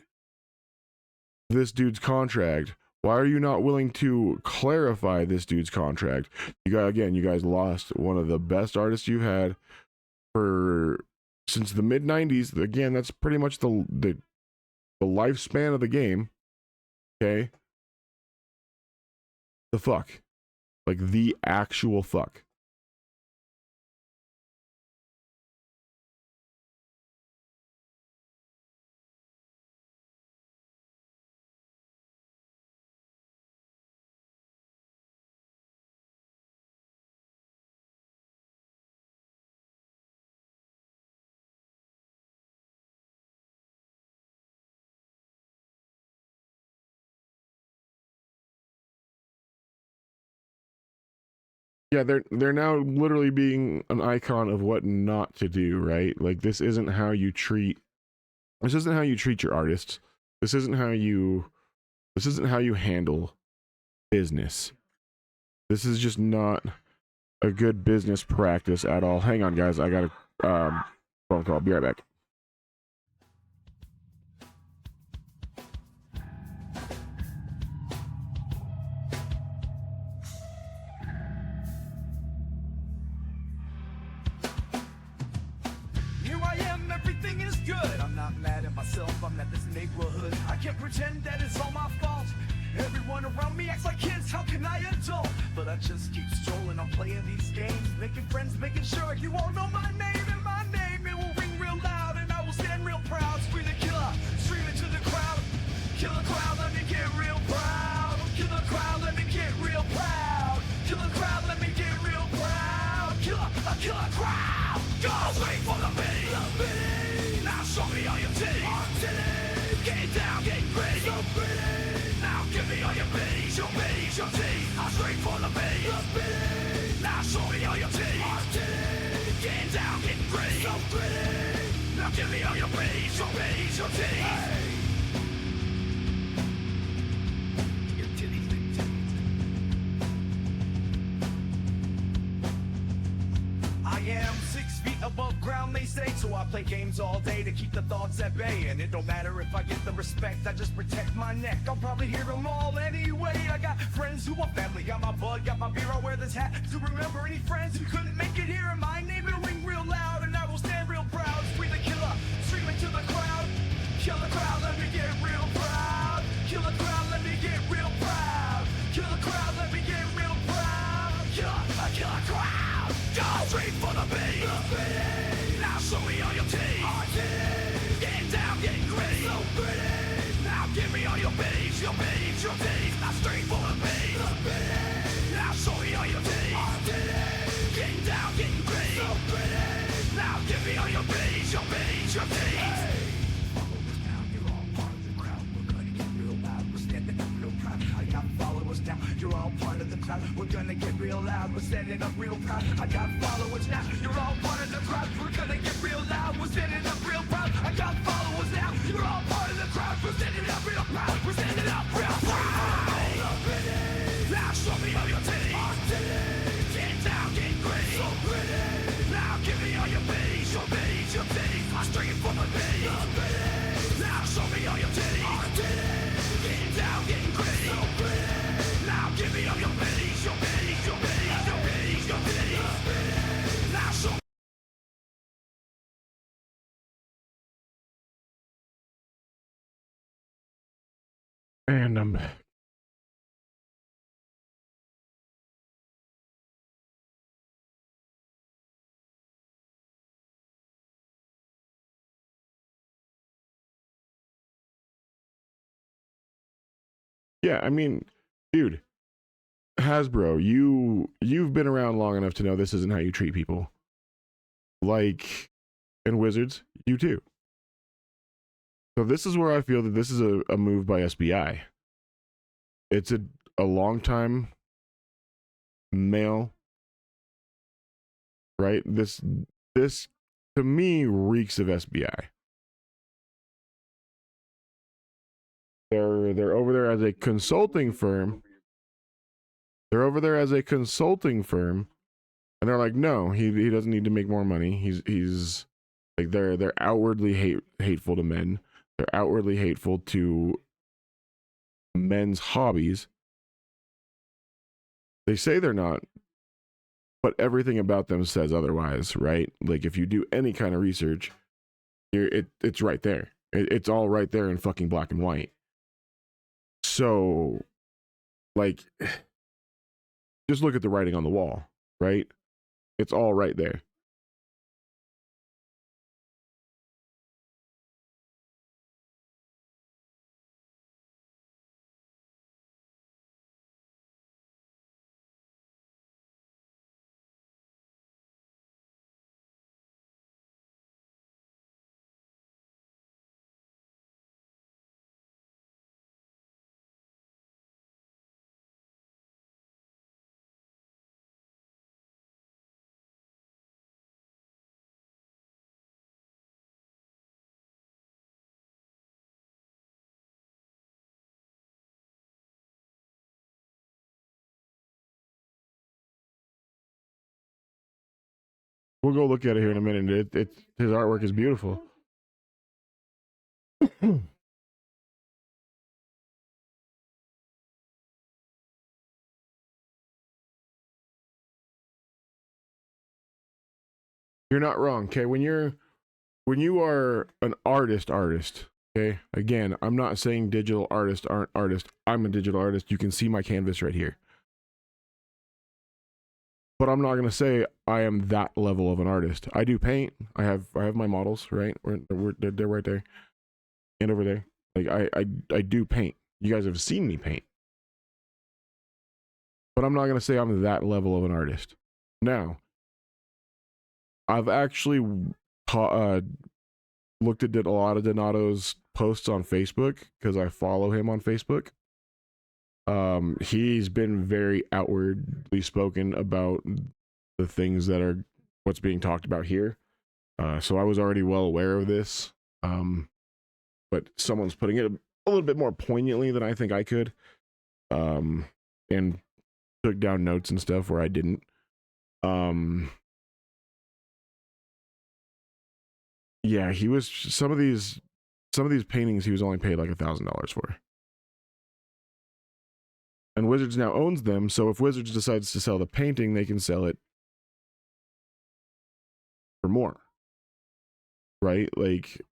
this dude's contract? Why are you not willing to clarify this dude's contract? You guys lost one of the best artists you've had since the mid 90s. Again, that's pretty much the lifespan of the game. Okay. The fuck. Like, the actual fuck. Yeah, they're now literally being an icon of what not to do, right? Like, this isn't how you treat your artists. This isn't how you handle business. This is just not a good business practice at all. Hang on, guys, I got a phone call. Be right back. Here I am, everything is good. I'm not mad at myself, I'm at this neighborhood. I can't pretend that it's all my fault. Everyone around me acts like kids, how can I adult? But I just keep strolling, I'm playing these games, making friends, making sure you all know my name. And my name, it will ring real loud, and I will stand real proud. Scream the killer, scream it to the crowd. Kill the crowd, let me get real proud. Kill the crowd, let me get real proud. Kill the crowd, let me get real proud. Kill a crowd. Go wait for the pity. Now show me all your titties. me on your B's, your B's, your T's. Your titties, big titties. I am 6 feet above ground, they say, so I play games all day to keep the thoughts at bay. And it don't matter if I get the respect, I just protect my neck. I'll probably hear them all anyway. I got friends who are family, got my blood, got my beer, I'll wear this hat to remember any friends who couldn't make it here. And my name will ring real loud, and I will stand real proud. Free the killer, screaming to the crowd. Kill the crowd, let me get real proud. Kill the crowd, let me get real proud. Kill the crowd, let me get real proud. Kill a crowd. Go straight for the beat. Now show me all your teeth. Getting down, getting gritty. So pretty. Now give me all your beats, your beats, your teeth. Now straight for the beat. Now show me all your teeth. Getting down, getting gritty. So pretty. Now give me all your beats, your beats, your teeth. Follow us now, you're all part of the crowd. We're gonna get real loud, we're standing up real proud. I got followers now, you're all part of the crowd. We're gonna get real loud, we're standing up real proud. I got followers now, you're all part of the crowd. We're gonna get real loud, we're standing up real proud. I got followers now, you're all part of the crowd. We're standing up real proud, we're standing up real proud. Now show me all your titties. Get down, get gritty. So pretty. Now give me all your beats, your beats, your beats. I'm straight from the beat. Now show me all your titties. Get down, get gritty. So pretty. Now give me all your beats, your beats, your beats, your beats, your beats. Now show me. And I'm back. Yeah, I mean, dude, Hasbro, you've been around long enough to know this isn't how you treat people. Like, and Wizards, you too. So this is where I feel that this is a move by SBI. It's a long time male, right? This to me reeks of SBI. They're over there as a consulting firm. They're over there as a consulting firm, and they're like, no, he doesn't need to make more money. He's like they're outwardly hateful to men. They're outwardly hateful to men's hobbies. They say they're not, but everything about them says otherwise, right? Like if you do any kind of research, it's right there. It's all right there in fucking black and white. So, like, just look at the writing on the wall, right? It's all right there. We'll go look at it here in a minute. His artwork is beautiful. You're not wrong, okay? When you are an artist, okay? Again, I'm not saying digital artists aren't artists. I'm a digital artist. You can see my canvas right here. But I'm not gonna say I am that level of an artist. I do paint. I have my models, right? They're right there and over there. Like I do paint. You guys have seen me paint. But I'm not gonna say I'm that level of an artist. Now, I've actually looked at a lot of Donato's posts on Facebook because I follow him on Facebook. He's been very outwardly spoken about the things that are what's being talked about here. So I was already well aware of this. But someone's putting it a little bit more poignantly than I think I could. And took down notes and stuff where I didn't. Yeah, he was some of these paintings he was only paid like $1,000 for. And Wizards now owns them, so if Wizards decides to sell the painting, they can sell it for more. Right? Like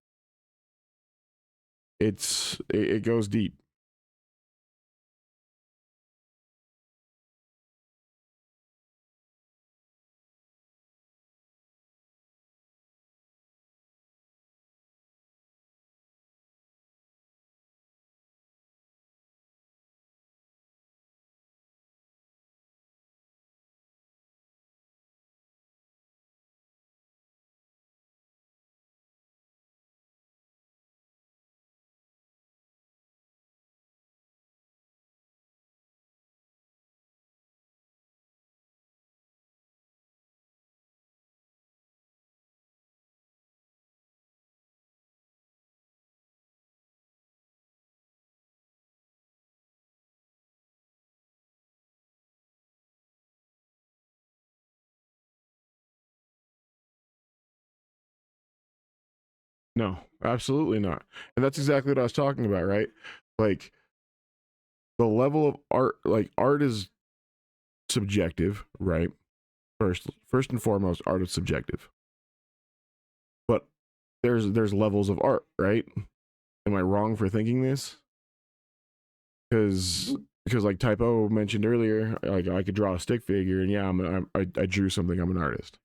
it goes deep. No, absolutely not. And that's exactly what I was talking about, right? Like the level of art, like art is subjective, right? First and foremost, art is subjective. But there's levels of art, right? Am I wrong for thinking this? Because like Typo mentioned earlier, like I could draw a stick figure, and yeah, I drew something. I'm an artist.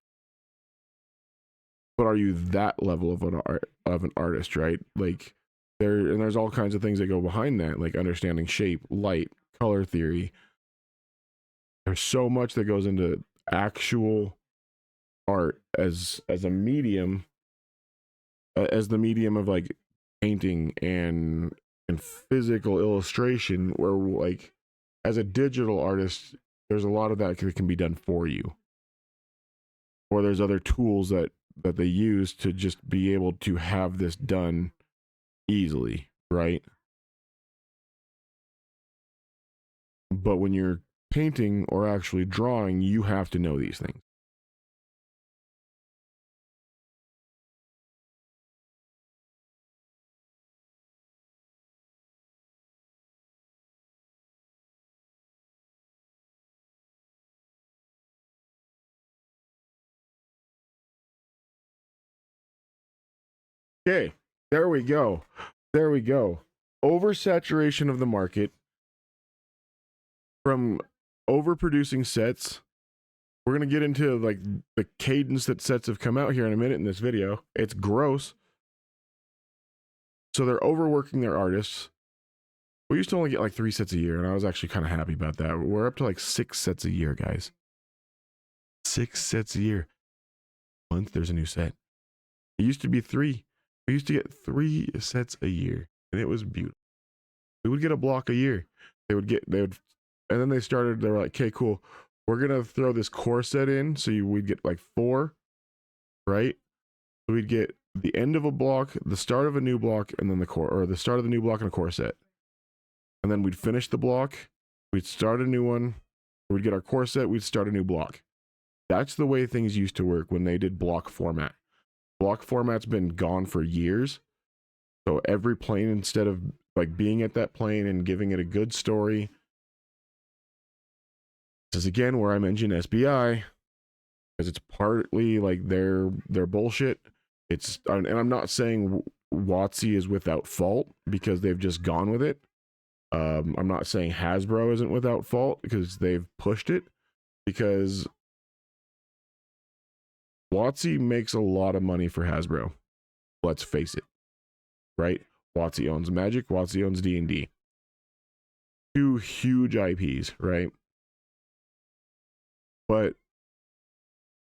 But are you that level of an artist, right? Like there's all kinds of things that go behind that, like understanding shape, light, color theory. There's so much that goes into actual art as a medium, as the medium of like painting and physical illustration, where like as a digital artist, there's a lot of that can be done for you, or there's other tools that they use to just be able to have this done easily, right? But when you're painting or actually drawing, you have to know these things. Okay, there we go. There we go. Oversaturation of the market from overproducing sets. We're going to get into like the cadence that sets have come out here in a minute in this video. It's gross. So they're overworking their artists. We used to only get like 3 sets a year, and I was actually kind of happy about that. We're up to like 6 sets a year, guys. 6 sets a year. Month, there's a new set. It used to be 3. We used to get 3 sets a year, and it was beautiful. We would get a block a year. They would, and then they were like, okay, cool. We're going to throw this core set in. So we'd get like 4, right? So we'd get the end of a block, the start of a new block, and then the core, or the start of the new block and a core set. And then we'd finish the block. We'd start a new one. We'd get our core set. We'd start a new block. That's the way things used to work when they did block format. Block format's been gone for years. So every plane, instead of like being at that plane and giving it a good story, this is again where I mention SBI, because it's partly like their bullshit. And I'm not saying WotC is without fault because they've just gone with it. I'm not saying Hasbro isn't without fault because they've pushed it, because WotC makes a lot of money for Hasbro. Let's face it, right? WotC owns Magic, WotC owns D&D. 2 huge IPs, right? But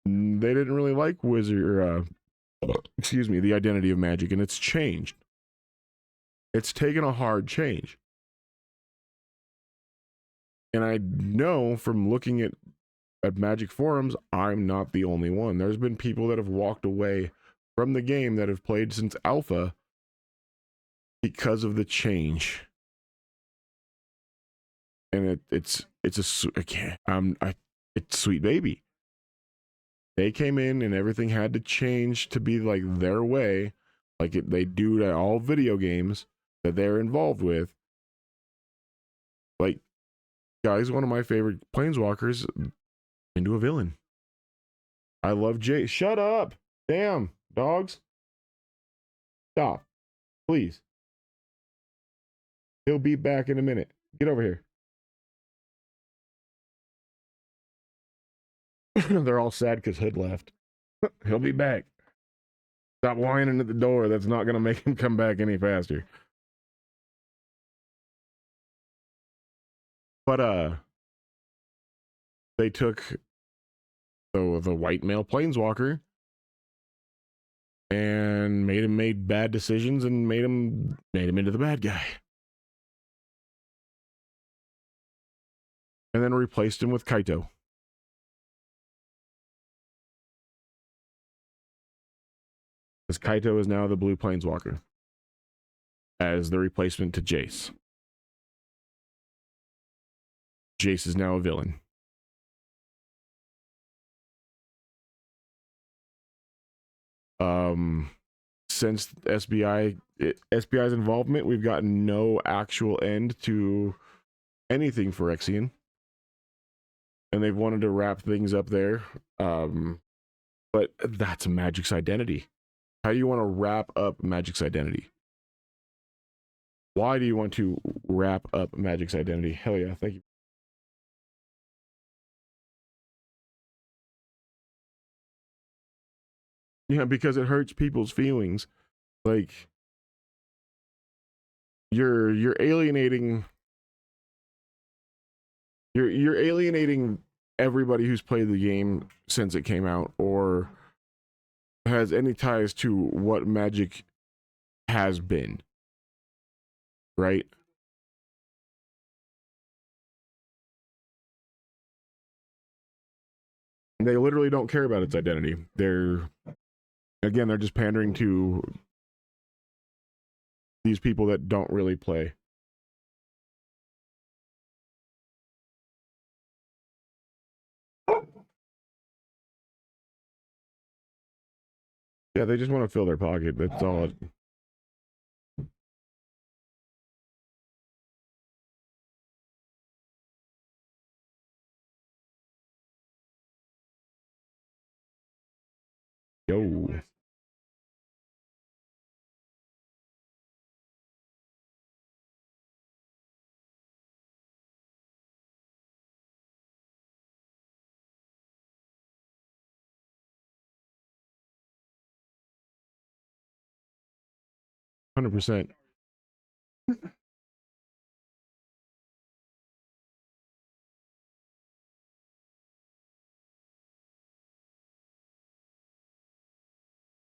they didn't really like the identity of Magic, and it's changed. It's taken a hard change. And I know from looking at Magic forums, I'm not the only one. There's been people that have walked away from the game that have played since alpha because of the change. And it's Sweet Baby. They came in and everything had to change to be like their way, like they do to all video games that they're involved with. Like, guys, one of my favorite planeswalkers into a villain. I love Jay. Shut up! Damn, dogs. Stop, please. He'll be back in a minute. Get over here. They're all sad because Hood left. He'll be back. Stop whining at the door. That's not going to make him come back any faster. But, they took the white male planeswalker and made him make bad decisions and made him into the bad guy. And then replaced him with Kaito. Because Kaito is now the blue planeswalker as the replacement to Jace. Jace is now a villain. Since SBI's involvement, we've gotten no actual end to anything Phyrexian. And they've wanted to wrap things up there. But that's Magic's identity. How do you want to wrap up Magic's identity? Why do you want to wrap up Magic's identity? Hell yeah, thank you. Yeah, because it hurts people's feelings. Like, you're alienating you're alienating everybody who's played the game since it came out or has any ties to what Magic has been. Right? They literally don't care about its identity. They're just pandering to these people that don't really play. Yeah, they just want to fill their pocket. That's all. Yo. %.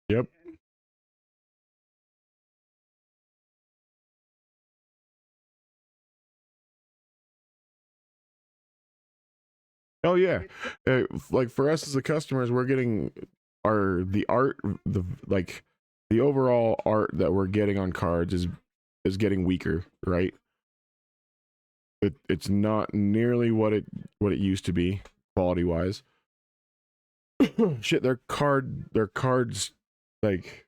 Yep. Oh yeah, like for us as the customers, we're getting the art, the overall art that we're getting on cards is getting weaker, right? It's not nearly what it used to be quality wise. Shit, their cards like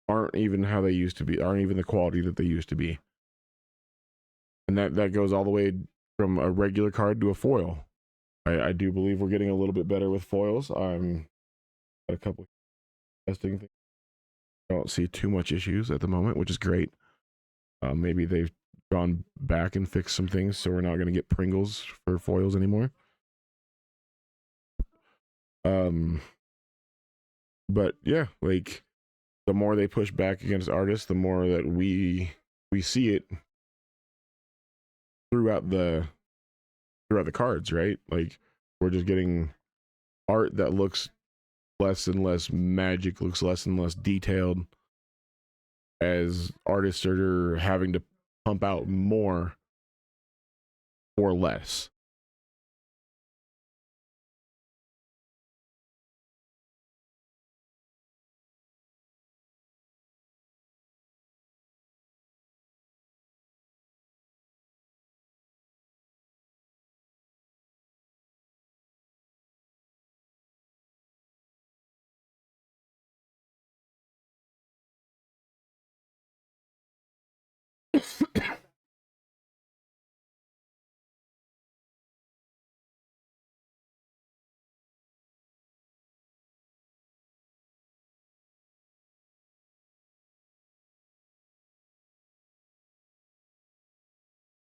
aren't even how they used to be, aren't even the quality that they used to be, and that goes all the way from a regular card to a foil. I do believe we're getting a little bit better with foils. I'm got a couple testing things. I don't see too much issues at the moment, which is great. Maybe they've gone back and fixed some things, so we're not going to get Pringles for foils anymore. But yeah, like the more they push back against artists, the more that we see it throughout the cards, right? Like we're just getting art that looks less and less Magic, looks less and less detailed, as artists are having to pump out more or less.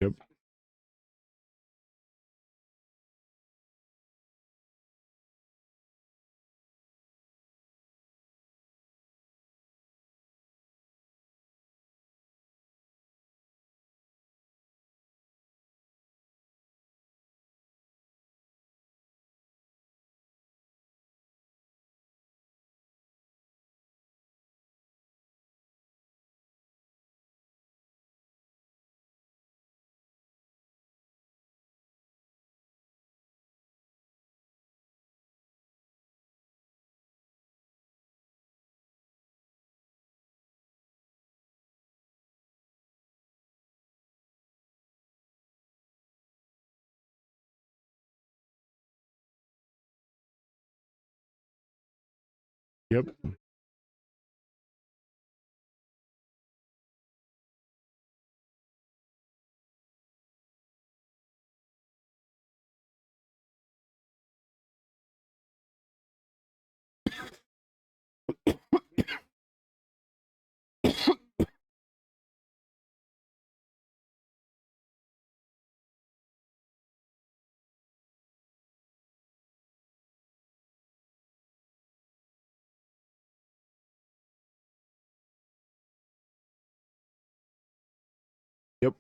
Yep. Yep. Yep.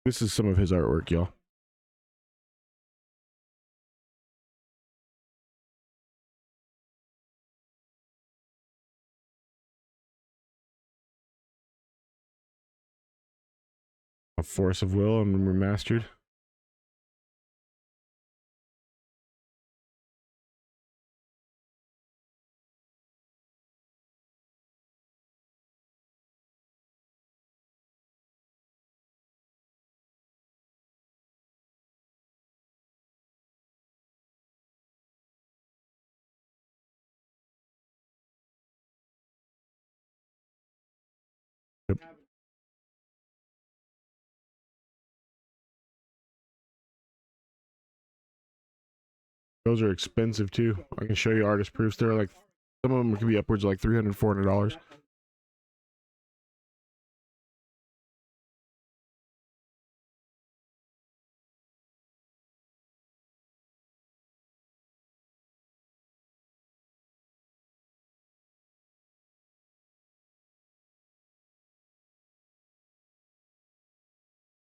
This is some of his artwork, y'all. A Force of Will and remastered. Yep. Those are expensive too. I can show you artist proofs. They're like, some of them can be upwards of like $300, $400.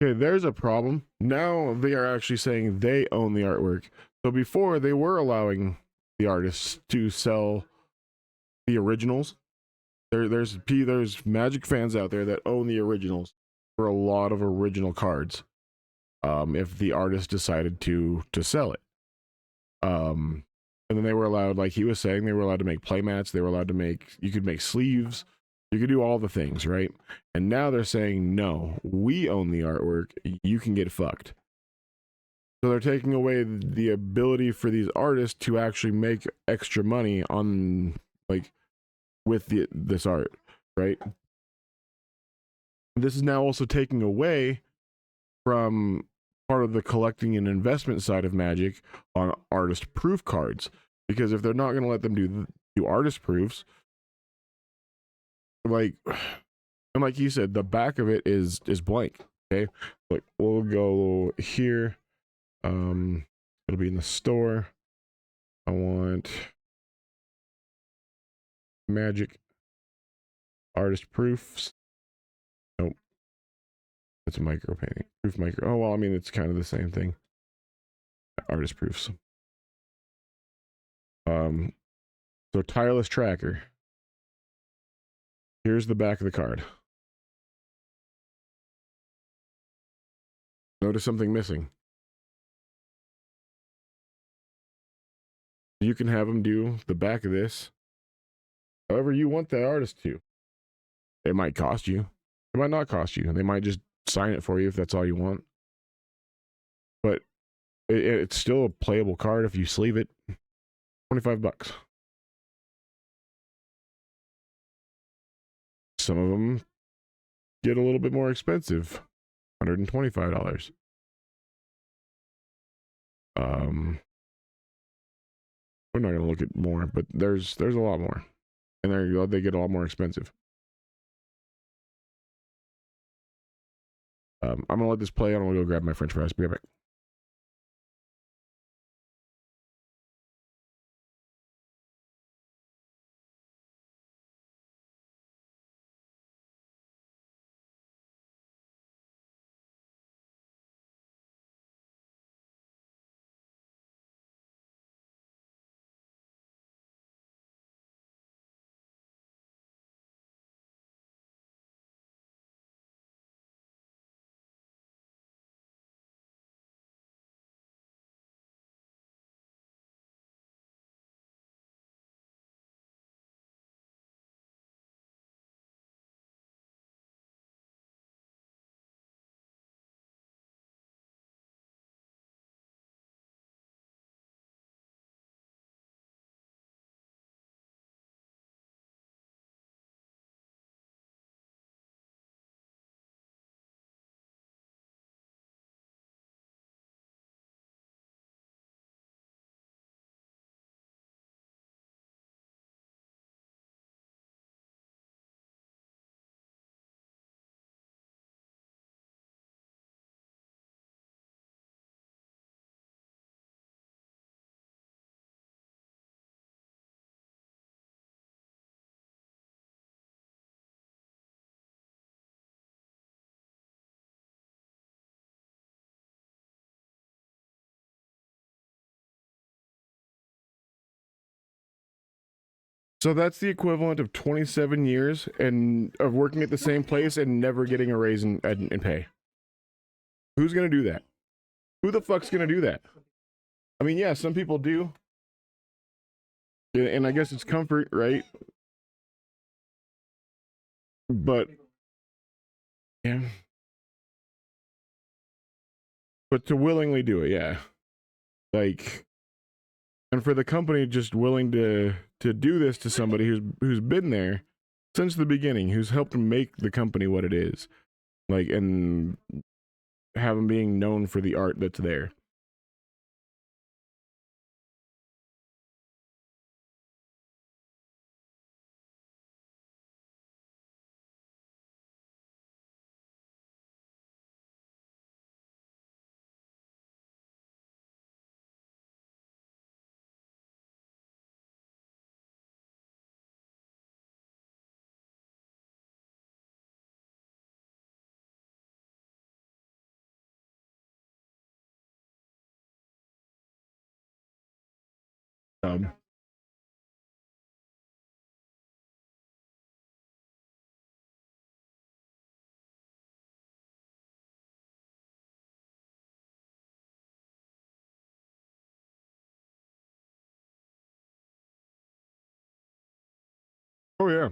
Okay, there's a problem. Now they are actually saying they own the artwork. So before they were allowing the artists to sell the originals. There's Magic fans out there that own the originals for a lot of original cards. If the artist decided to sell it. And then they were allowed, like he was saying, they were allowed to make playmats, they were allowed to make, you could make sleeves, you could do all the things, right? And now they're saying, no, we own the artwork, you can get fucked. So they're taking away the ability for these artists to actually make extra money on, like, with this art, right? This is now also taking away from part of the collecting and investment side of Magic on artist proof cards, because if they're not going to let them do artist proofs, like, and like you said, the back of it is blank. Okay, like we'll go here. It'll be in the store. I want Magic artist proofs. Nope, it's a micro painting. Proof micro. Oh well, I mean it's kind of the same thing. Artist proofs. So Tireless Tracker. Here's the back of the card. Notice something missing. You can have them do the back of this however you want the artist to. It might cost you. It might not cost you. They might just sign it for you if that's all you want. But It's still a playable card if you sleeve it. $25. Some of them get a little bit more expensive. $125. We're not gonna look at more, but there's a lot more, and they get a lot more expensive. I'm gonna let this play. I'm gonna go grab my French fries. Be right back. So that's the equivalent of 27 years and of working at the same place and never getting a raise in pay. Who's gonna do that? Who the fuck's gonna do that? I mean, yeah, some people do, and I guess it's comfort, right? But yeah, but to willingly do it, yeah, like, and for the company just willing to do this to somebody who's been there since the beginning, who's helped make the company what it is, like, and have them being known for the art that's there. Um, oh yeah.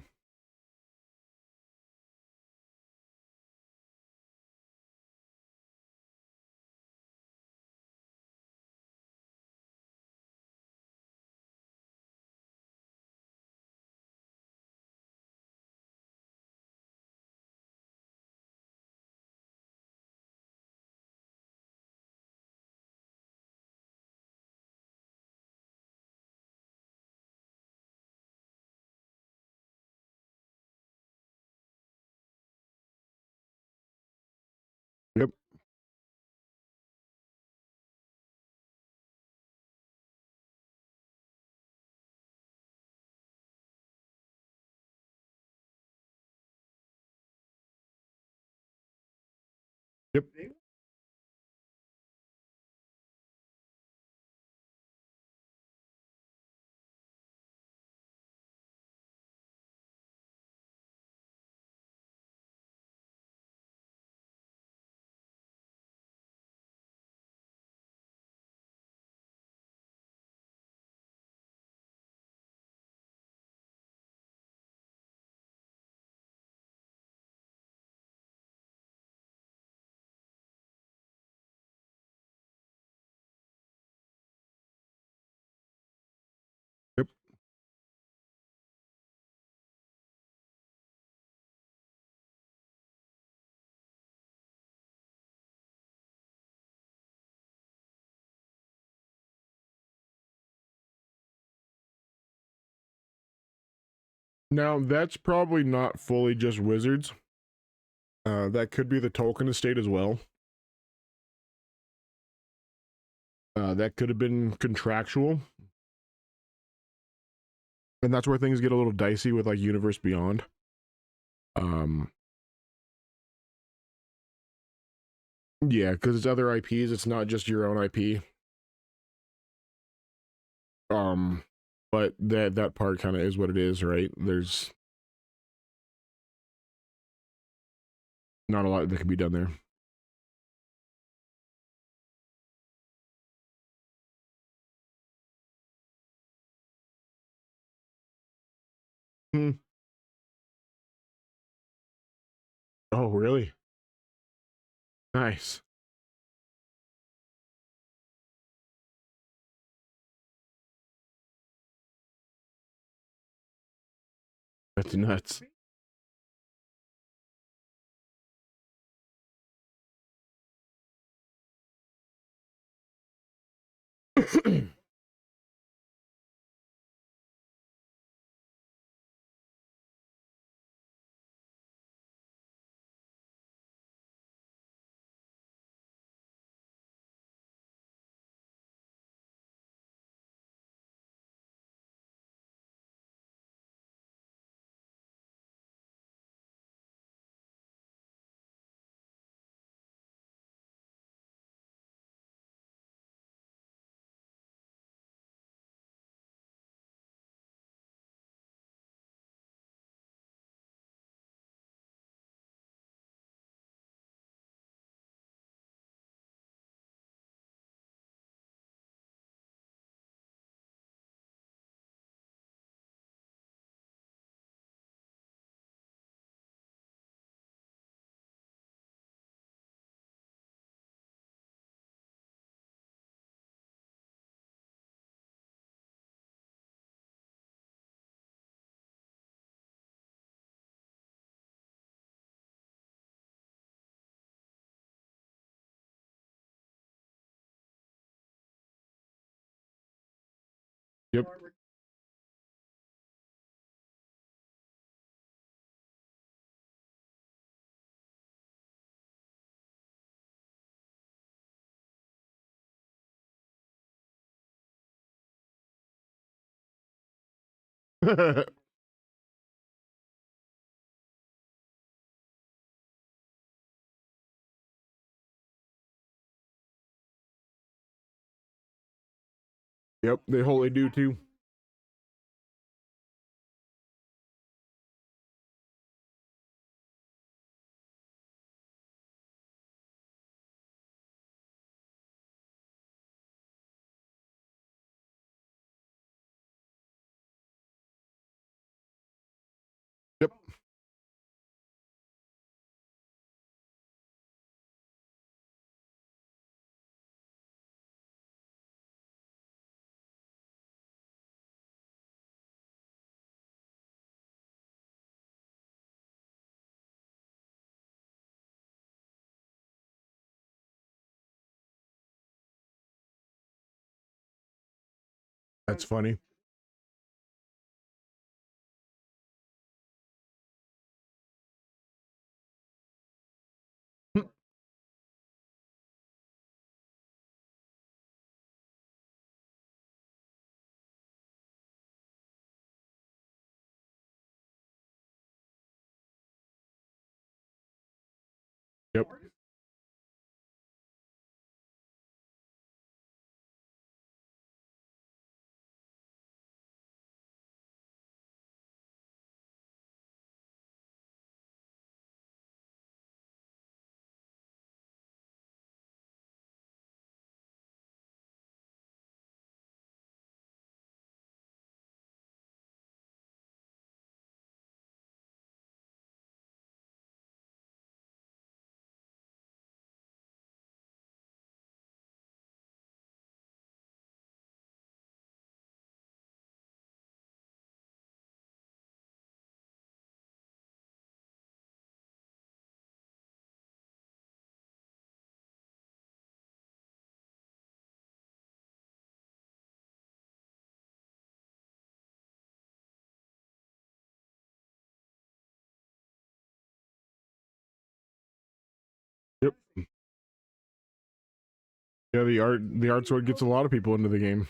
Yep. Yep. Now, that's probably not fully just Wizards. That could be the Tolkien estate as well. That could have been contractual. And that's where things get a little dicey with like Universe Beyond. Yeah, because it's other IPs, it's not just your own IP. But that part kind of is what it is, right? There's not a lot that can be done there. Hmm. Oh, really? Nice. That's nuts. Yep. Yep, they wholly do too. Yep. That's funny. Yep. Yeah, the art sword gets a lot of people into the game.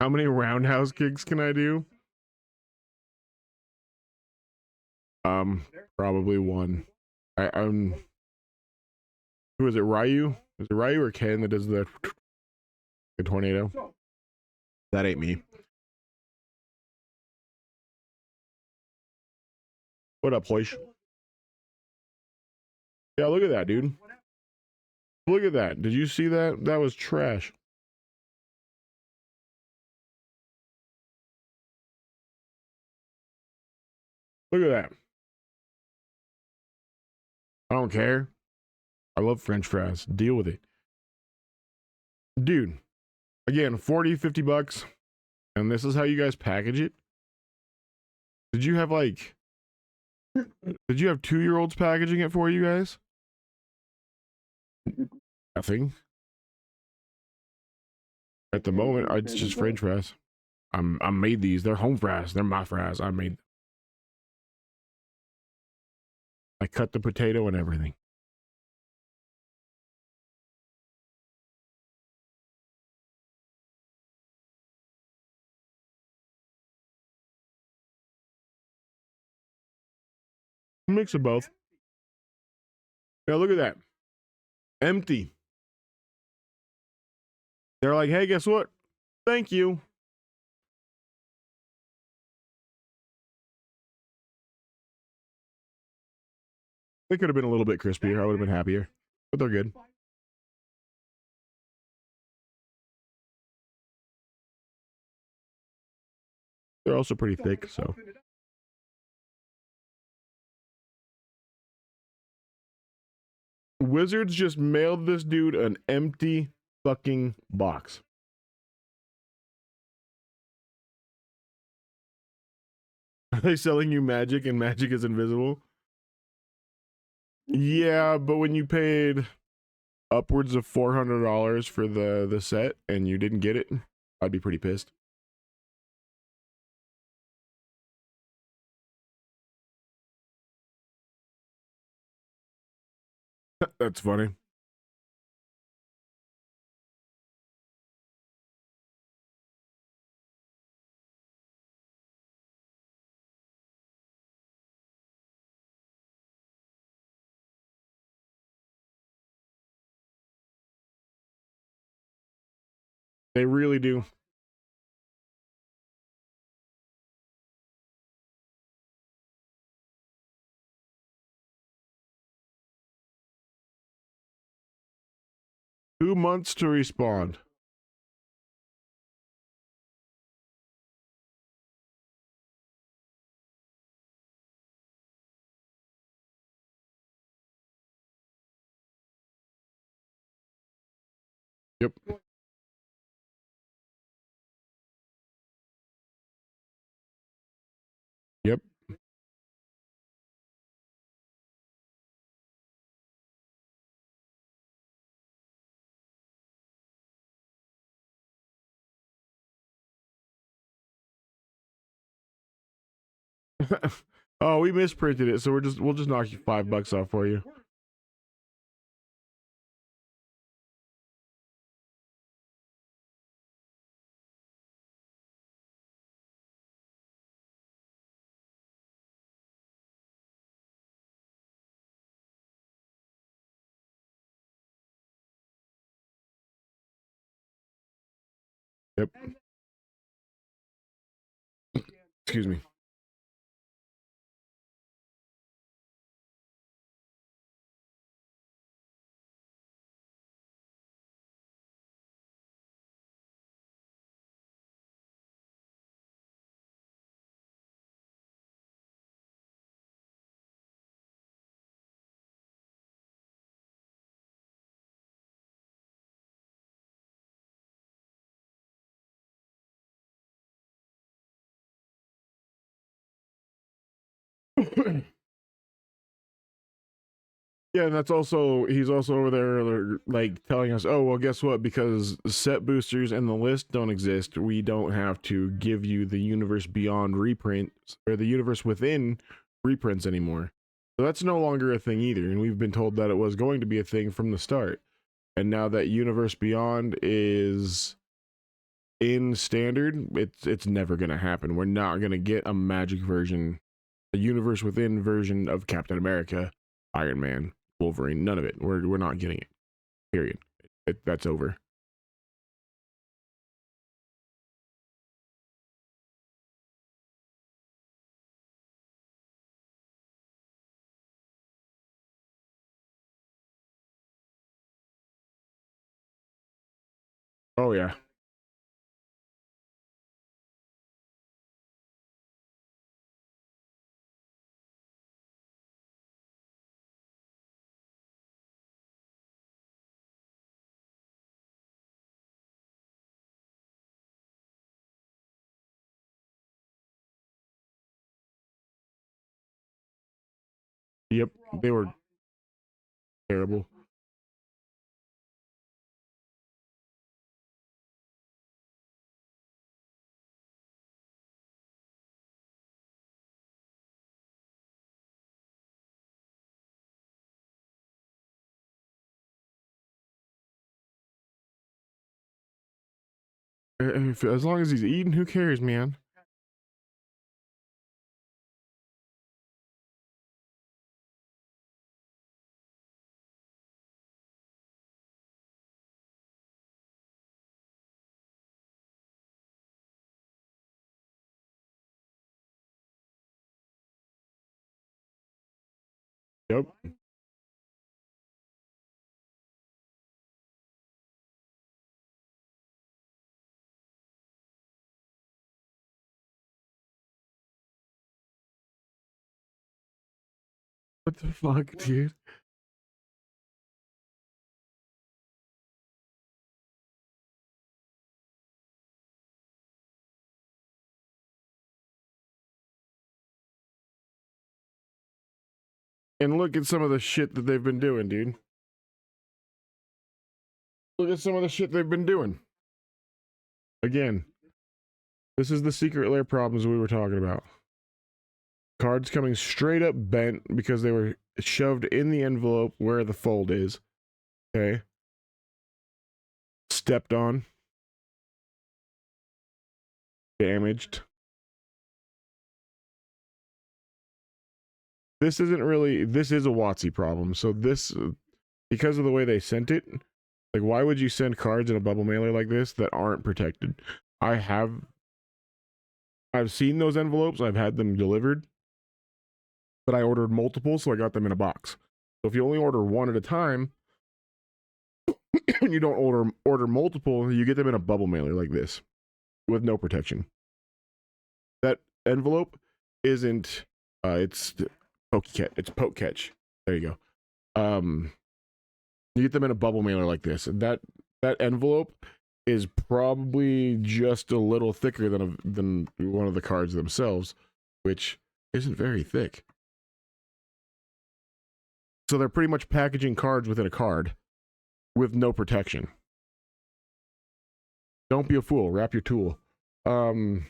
How many roundhouse kicks can I do? Probably one. Who is it? Ryu? Is it Ryu or Ken that does the tornado? That ain't me. What up, Hoish? Yeah, look at that, dude. Look at that. Did you see that? That was trash. Look at that. I don't care. I love French fries. Deal with it. Dude, again, 40, 50 bucks. And this is how you guys package it? Did you have 2-year-olds packaging it for you guys? Nothing. At the moment, it's just French fries. I made these. They're home fries. They're my fries. I made them. I cut the potato and everything. Mix of both. Yeah, look at that. Empty. They're like, hey, guess what? Thank you. They could have been a little bit crispier. I would have been happier. But they're good. They're also pretty thick, so. Wizards just mailed this dude an empty fucking box. Are they selling you magic and magic is invisible? Yeah, but when you paid upwards of $400 for the set and you didn't get it, I'd be pretty pissed. That's funny. They really do. Two months to respond. Yep. Yep. Oh, we misprinted it, so we'll just knock you $5 off for you. Yep. Excuse me. Yeah, and that's also he's also over there like telling us, oh well, guess what? Because set boosters and the list don't exist, we don't have to give you the universe beyond reprints or the universe within reprints anymore. So that's no longer a thing either, and we've been told that it was going to be a thing from the start. And now that universe beyond is in standard, it's never gonna happen. We're not gonna get a magic version, a universe within version of Captain America, Iron Man, Wolverine. None of it. We're not getting it. Period. That's over. Oh yeah. Yep. They were terrible. As long as he's eating, who cares, man? Yep. What the fuck, dude? And look at some of the shit that they've been doing, dude. Look at some of the shit they've been doing. Again, this is the secret lair problems we were talking about. Cards coming straight up bent because they were shoved in the envelope where the fold is. Okay. Stepped on. Damaged. This isn't really, this is a WotC problem. So this, because of the way they sent it, like why would you send cards in a bubble mailer like this that aren't protected? I've seen those envelopes, I've had them delivered, but I ordered multiple, so I got them in a box. So if you only order one at a time, and you don't order multiple, you get them in a bubble mailer like this with no protection. That envelope isn't it's poke catch. There you go. You get them in a bubble mailer like this, and that envelope is probably just a little thicker than one of the cards themselves, which isn't very thick. So they're pretty much packaging cards within a card with no protection. Don't be a fool. Wrap your tool. Look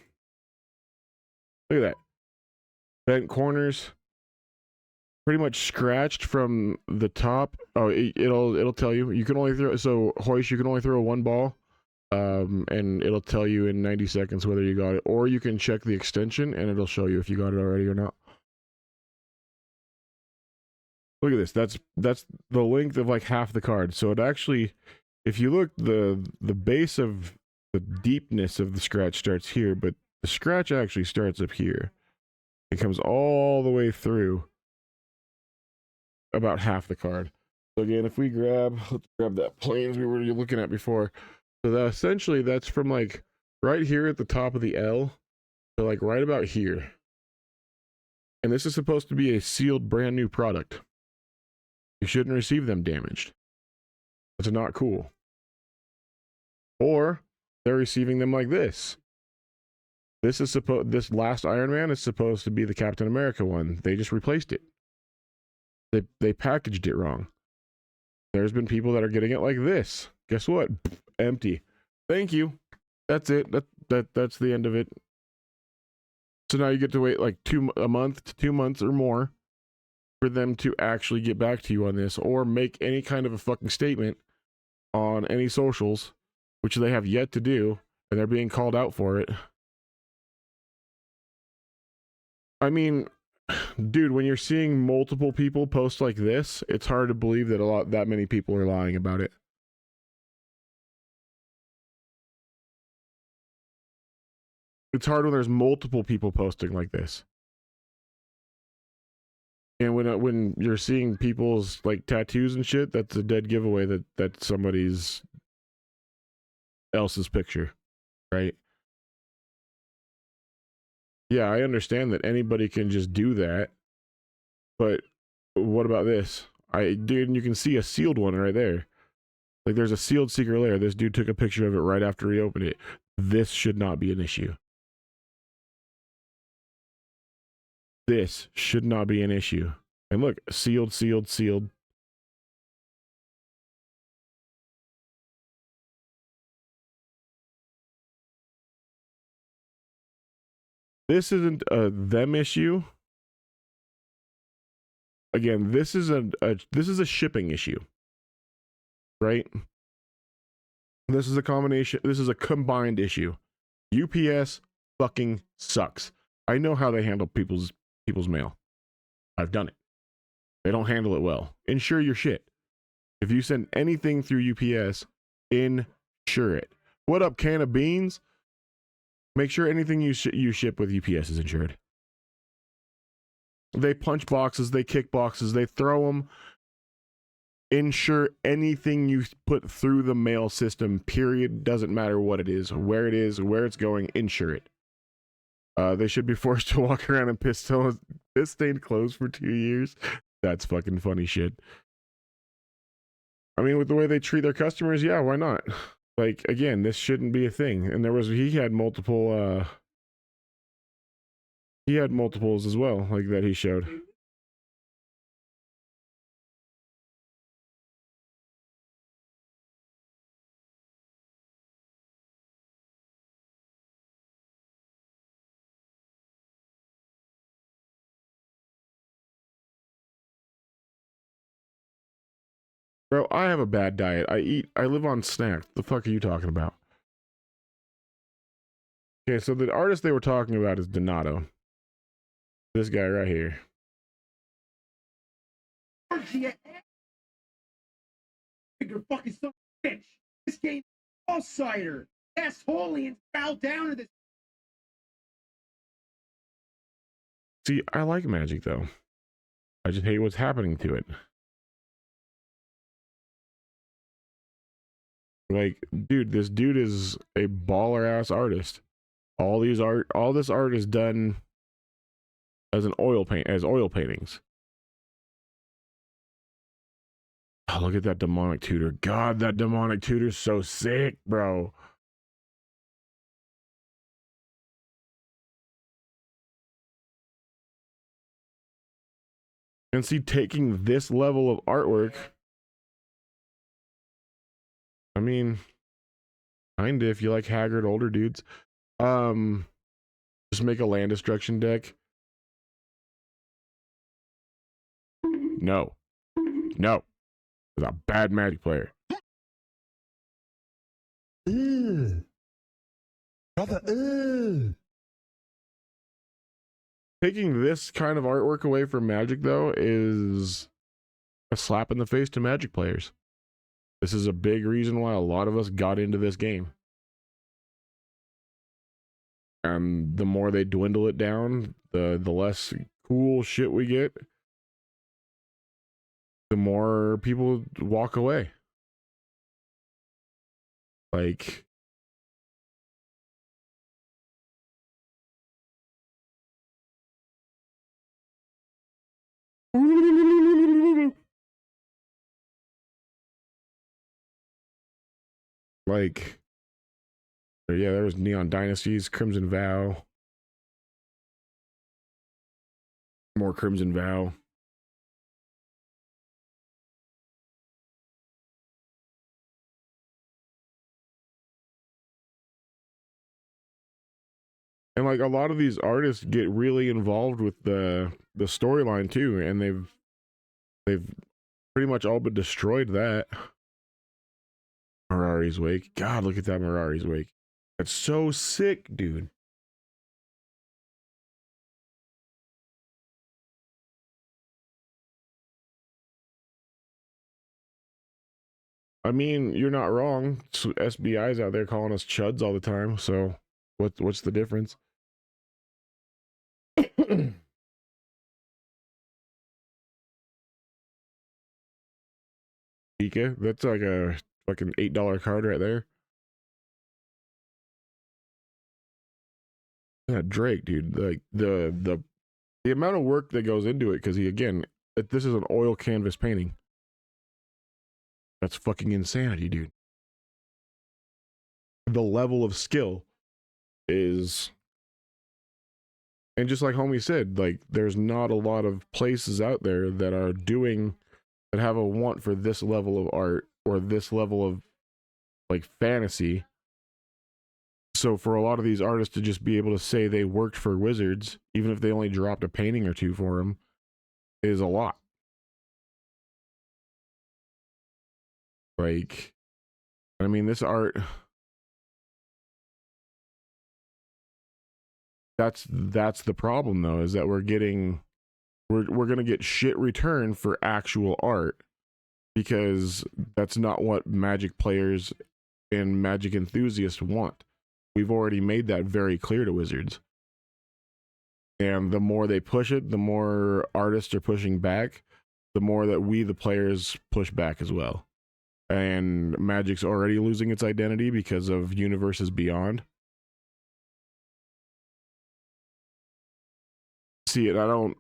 at that. bent corners, pretty much scratched from the top. Oh, it'll tell you. You can only throw, so Hoist, you can only throw one ball. And it'll tell you in 90 seconds whether you got it, or you can check the extension and it'll show you if you got it already or not. Look at this. That's the length of like half the card. So it actually, if you look, the base of the deepness of the scratch starts here, but the scratch actually starts up here. It comes all the way through about half the card. So again, if we let's grab that planes we were looking at before. So that essentially that's from like right here at the top of the L to like right about here. And this is supposed to be a sealed brand new product. You shouldn't receive them damaged. That's not cool. Or they're receiving them like this. This last Iron Man is supposed to be the Captain America one. They just replaced it. They packaged it wrong. There's been people that are getting it like this. Guess what? Empty. Thank you. That's it. That's the end of it. So now you get to wait like a month to 2 months or more for them to actually get back to you on this or make any kind of a fucking statement on any socials, which they have yet to do, and they're being called out for it. I mean, dude, when you're seeing multiple people post like this, it's hard to believe that that many people are lying about it. It's hard when there's multiple people posting like this. And when you're seeing people's like tattoos and shit, that's a dead giveaway that somebody's else's picture, right? Yeah, I understand that anybody can just do that, but what about this? Dude, you can see a sealed one right there. Like there's a sealed secret layer. This dude took a picture of it right after he opened it. This should not be an issue. This should not be an issue. And look, sealed, sealed, sealed. This isn't a them issue. Again, this is a shipping issue, right? This is a combination. This is a combined issue. UPS fucking sucks. I know how they handle people's mail. I've done it. They don't handle it well. Insure your shit. If you send anything through UPS, insure it. What up, can of beans? Make sure anything you ship with UPS is insured. They punch boxes, they kick boxes, they throw them. Insure anything you put through the mail system, period. Doesn't matter what it is, where it's going, insure it. They should be forced to walk around in piss-stained clothes for 2 years. That's fucking funny shit. I mean, with the way they treat their customers, yeah, why not? Like, again, this shouldn't be a thing. And he had multiple, he had multiples as well, like that he showed. Bro, I have a bad diet. I live on snacks. The fuck are you talking about? Okay, so the artist they were talking about is Donato. This guy right here. You're fucking son of a bitch. This game all cider. Ass holy and bow down to this. See, I like Magic though. I just hate what's happening to it. Like, dude, this dude is a baller ass artist. All this art is done as oil paintings. Oh, look at that demonic tutor. God, that demonic tutor's so sick, bro. And see, taking this level of artwork, I mean, kinda if you like haggard older dudes. Just make a land destruction deck. No. No. He's a bad Magic player. Brother, Taking this kind of artwork away from Magic, though, is a slap in the face to Magic players. This is a big reason why a lot of us got into this game. And the more they dwindle it down, the less cool shit we get, the more people walk away. Like, like, yeah, there was Neon Dynasties, Crimson Vow, more Crimson Vow. And like a lot of these artists get really involved with the storyline too, and they've pretty much all but destroyed that. Mirari's Wake. God, look at that Mirari's Wake. That's so sick, dude. I mean, you're not wrong. SBI's out there calling us chuds all the time, so what's the difference? Pika, that's like a fucking $8 card right there. Yeah, Drake, dude. Like the amount of work that goes into it, because this is an oil canvas painting. That's fucking insanity, dude. The level of skill is, and just like homie said, like there's not a lot of places out there that have a want for this level of art or this level of like fantasy. So for a lot of these artists to just be able to say they worked for Wizards, even if they only dropped a painting or two for them, is a lot. Like, I mean, this art, that's the problem though, is that we're gonna get shit return for actual art, because that's not what Magic players and Magic enthusiasts want. We've already made that very clear to Wizards. And the more they push it, the more artists are pushing back, the more that we, the players, push back as well. And Magic's already losing its identity because of Universes Beyond. See it, I don't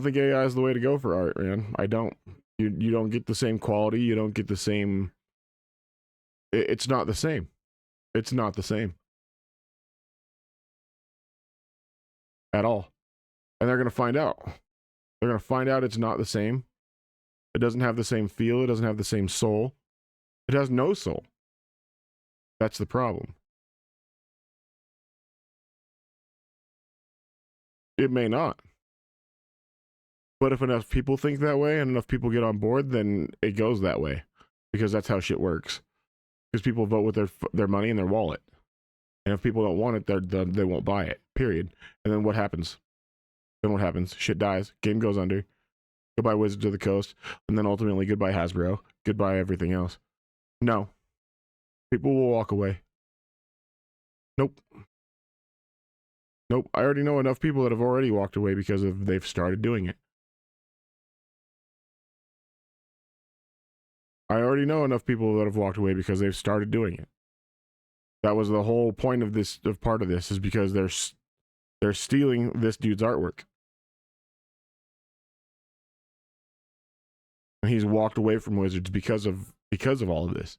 think AI is the way to go for art, man. I don't. You don't get the same quality, you don't get the same, it's not the same. It's not the same at all. And they're going to find out. They're going to find out it's not the same. It doesn't have the same feel. It doesn't have the same soul. It has no soul. That's the problem. It may not. But if enough people think that way and enough people get on board, then it goes that way. Because that's how shit works. Because people vote with their money and their wallet. And if people don't want it, they won't buy it. Period. And then what happens? Then what happens? Shit dies. Game goes under. Goodbye Wizards of the Coast. And then ultimately goodbye Hasbro. Goodbye everything else. No. People will walk away. Nope. Nope. I already know enough people that have already walked away because they've started doing it. I already know enough people that have walked away because they've started doing it. That was the whole point of part of this, is because they're stealing this dude's artwork. And he's walked away from Wizards because of all of this.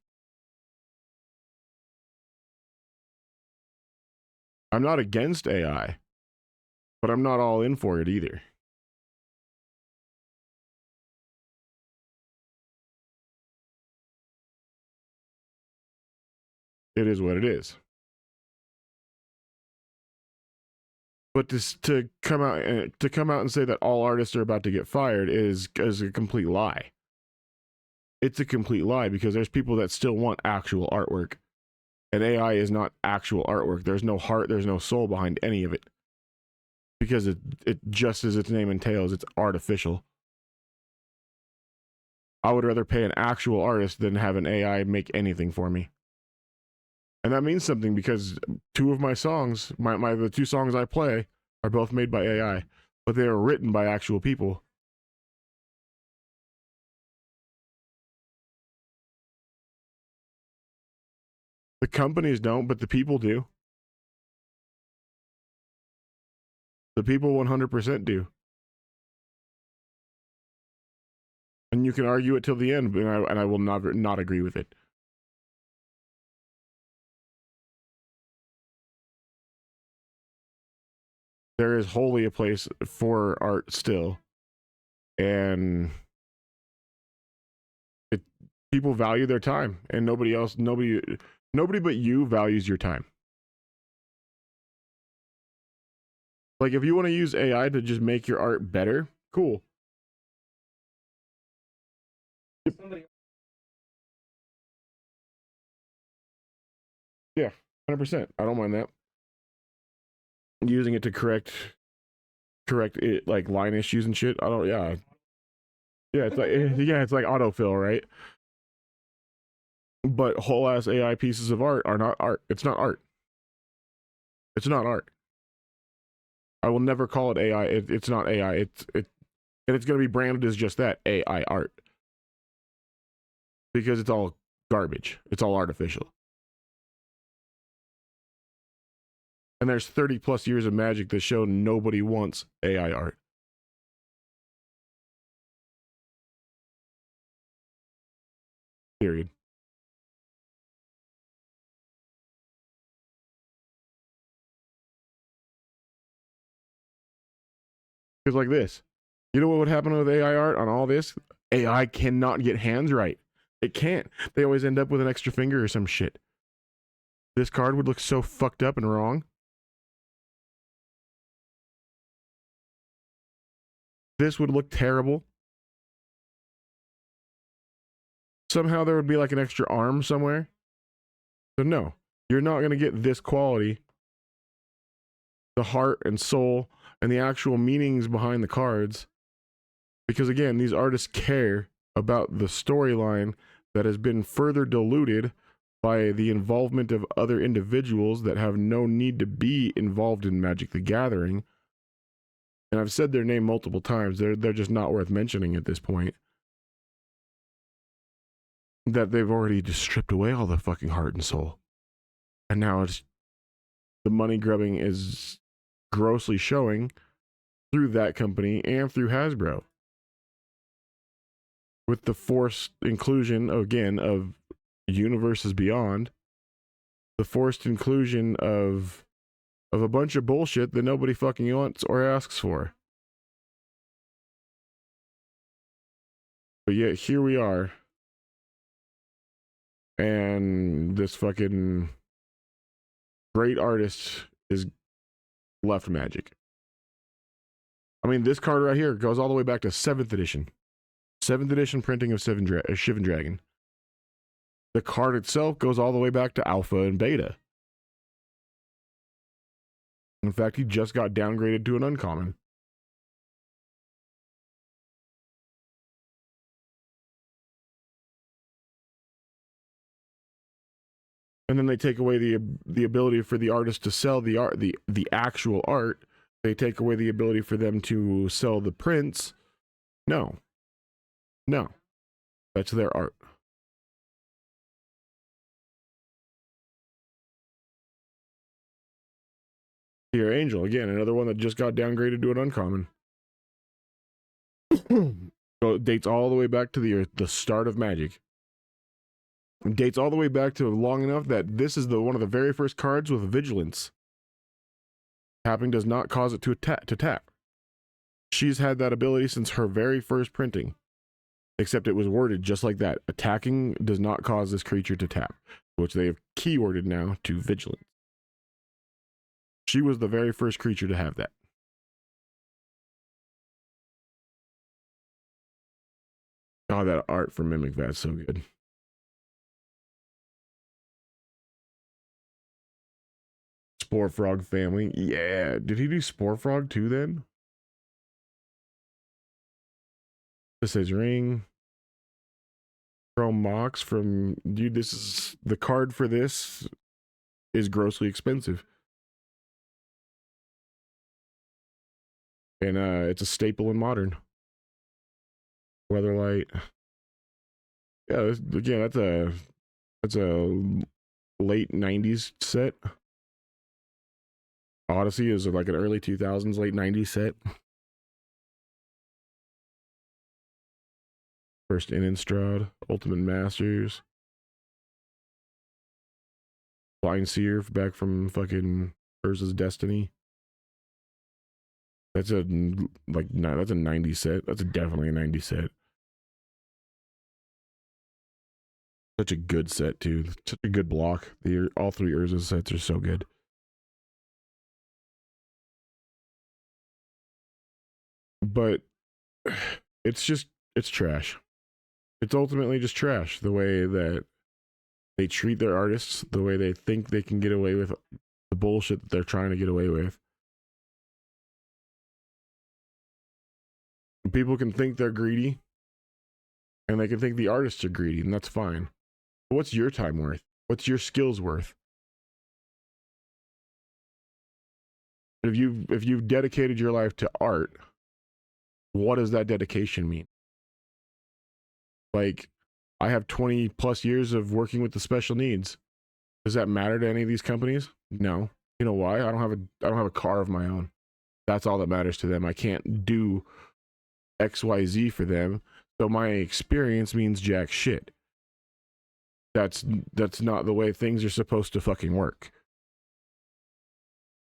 I'm not against AI, but I'm not all in for it either. It is what it is. But to come out and say that all artists are about to get fired is a complete lie. It's a complete lie because there's people that still want actual artwork. And AI is not actual artwork. There's no heart, there's no soul behind any of it. Because it just as its name entails, it's artificial. I would rather pay an actual artist than have an AI make anything for me. And that means something because two of my songs, the two songs I play, are both made by AI, but they are written by actual people. The companies don't, but the people do. The people 100% do. And you can argue it till the end, and I will not agree with it. There is wholly a place for art still, and people value their time, and nobody but you values your time. Like, if you want to use AI to just make your art better, cool. Yeah, 100%. I don't mind that. Using it to correct it, like line issues and shit. I don't. Yeah, it's like autofill, right? But whole ass AI pieces of art are not art. It's not art. It's not art. I will never call it AI. It's not AI. And it's going to be branded as just that, AI art, because it's all garbage. It's all artificial. And there's 30 plus years of magic that show nobody wants AI art. Period. Because like this, you know what would happen with AI art on all this? AI cannot get hands right. It can't. They always end up with an extra finger or some shit. This card would look so fucked up and wrong. This would look terrible. Somehow there would be like an extra arm somewhere. So no, you're not going to get this quality. The heart and soul and the actual meanings behind the cards. Because again, these artists care about the storyline that has been further diluted by the involvement of other individuals that have no need to be involved in Magic the Gathering. And I've said their name multiple times. They're just not worth mentioning at this point. That they've already just stripped away all the fucking heart and soul. And now it's the money grubbing is grossly showing through that company and through Hasbro. With the forced inclusion, again, of Universes Beyond. The forced inclusion of a bunch of bullshit that nobody fucking wants or asks for. But yet here we are. And this fucking great artist is left Magic. I mean, this card right here goes all the way back to 7th edition. 7th edition printing of Shivan Dragon. The card itself goes all the way back to Alpha and Beta. In fact, he just got downgraded to an uncommon. And then they take away the ability for the artist to sell the art, the actual art. They take away the ability for them to sell the prints. No, that's their art. Here, Angel, again, another one that just got downgraded to an uncommon. So it dates all the way back to the start of Magic. It dates all the way back to long enough that this is one of the very first cards with Vigilance. Tapping does not cause it to tap. She's had that ability since her very first printing. Except it was worded just like that. Attacking does not cause this creature to tap, which they have keyworded now to Vigilance. She was the very first creature to have that. Oh, that art from Mimic Vat's so good. Spore Frog family. Yeah. Did he do Spore Frog too then? This is Ring. Chrome Mox from... Dude, this is... The card for this is grossly expensive. And it's a staple in Modern. Weatherlight. Yeah, that's a late 90s set. Odyssey is like an early 2000s, late 90s set. First Innistrad, Ultimate Masters. Blind Seer back from fucking Urza's Destiny. That's a 90 set. That's definitely a 90 set. Such a good set too. Such a good block. All three Urza sets are so good. But it's trash. It's ultimately just trash. The way that they treat their artists, the way they think they can get away with the bullshit that they're trying to get away with. People can think they're greedy, and they can think the artists are greedy, and that's fine. But what's your time worth? What's your skills worth? If you've dedicated your life to art, what does that dedication mean? Like, I have 20 plus years of working with the special needs. Does that matter to any of these companies? No. You know why? I don't have a car of my own. That's all that matters to them. I can't do XYZ for them. So my experience means jack shit. That's not the way things are supposed to fucking work.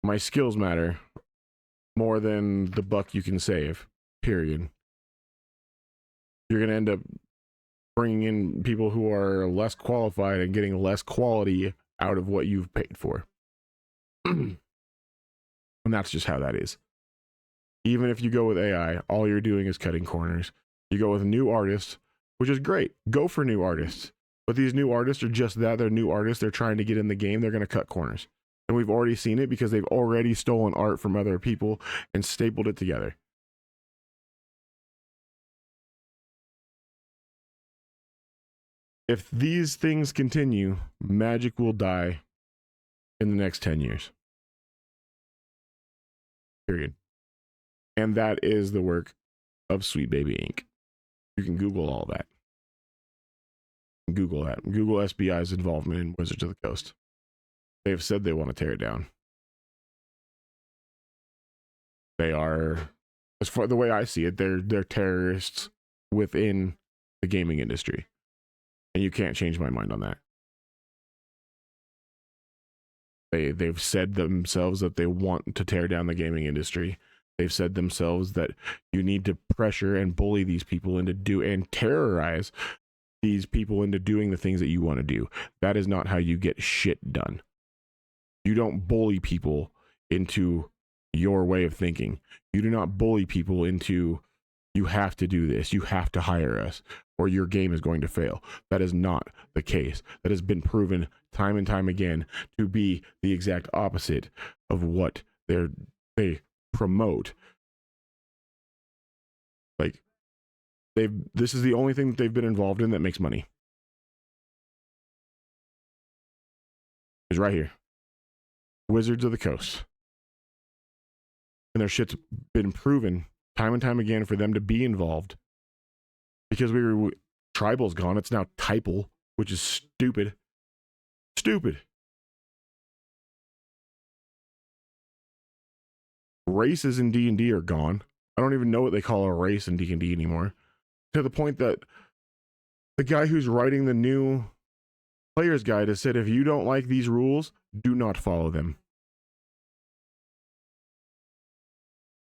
My skills matter more than the buck you can save. Period. You're going to end up bringing in people who are less qualified and getting less quality out of what you've paid for. And that's just how that is. Even if you go with AI, all you're doing is cutting corners. You go with new artists, which is great. Go for new artists. But these new artists are just that. They're new artists. They're trying to get in the game. They're going to cut corners. And we've already seen it because they've already stolen art from other people and stapled it together. If these things continue, Magic will die in the next 10 years. Period. And that is the work of Sweet Baby Inc. You can Google all that. Google that. Google SBI's involvement in Wizards of the Coast. They've said they want to tear it down. They are, as far the way I see it, they're terrorists within the gaming industry. And you can't change my mind on that. They've said themselves that they want to tear down the gaming industry. They've said themselves that you need to pressure and bully these people and terrorize these people into doing the things that you want to do. That is not how you get shit done. You don't bully people into your way of thinking. You do not bully people into, you have to do this, you have to hire us, or your game is going to fail. That is not the case. That has been proven time and time again to be the exact opposite of what they promote. Like, this is the only thing that they've been involved in that makes money. Is right here. Wizards of the Coast. And their shit's been proven time and time again for them to be involved. Because Tribal's gone, it's now Typal, which is stupid. Stupid. Races in D&D are gone. I don't even know what they call a race in D&D anymore. To the point that the guy who's writing the new player's guide has said, if you don't like these rules, do not follow them.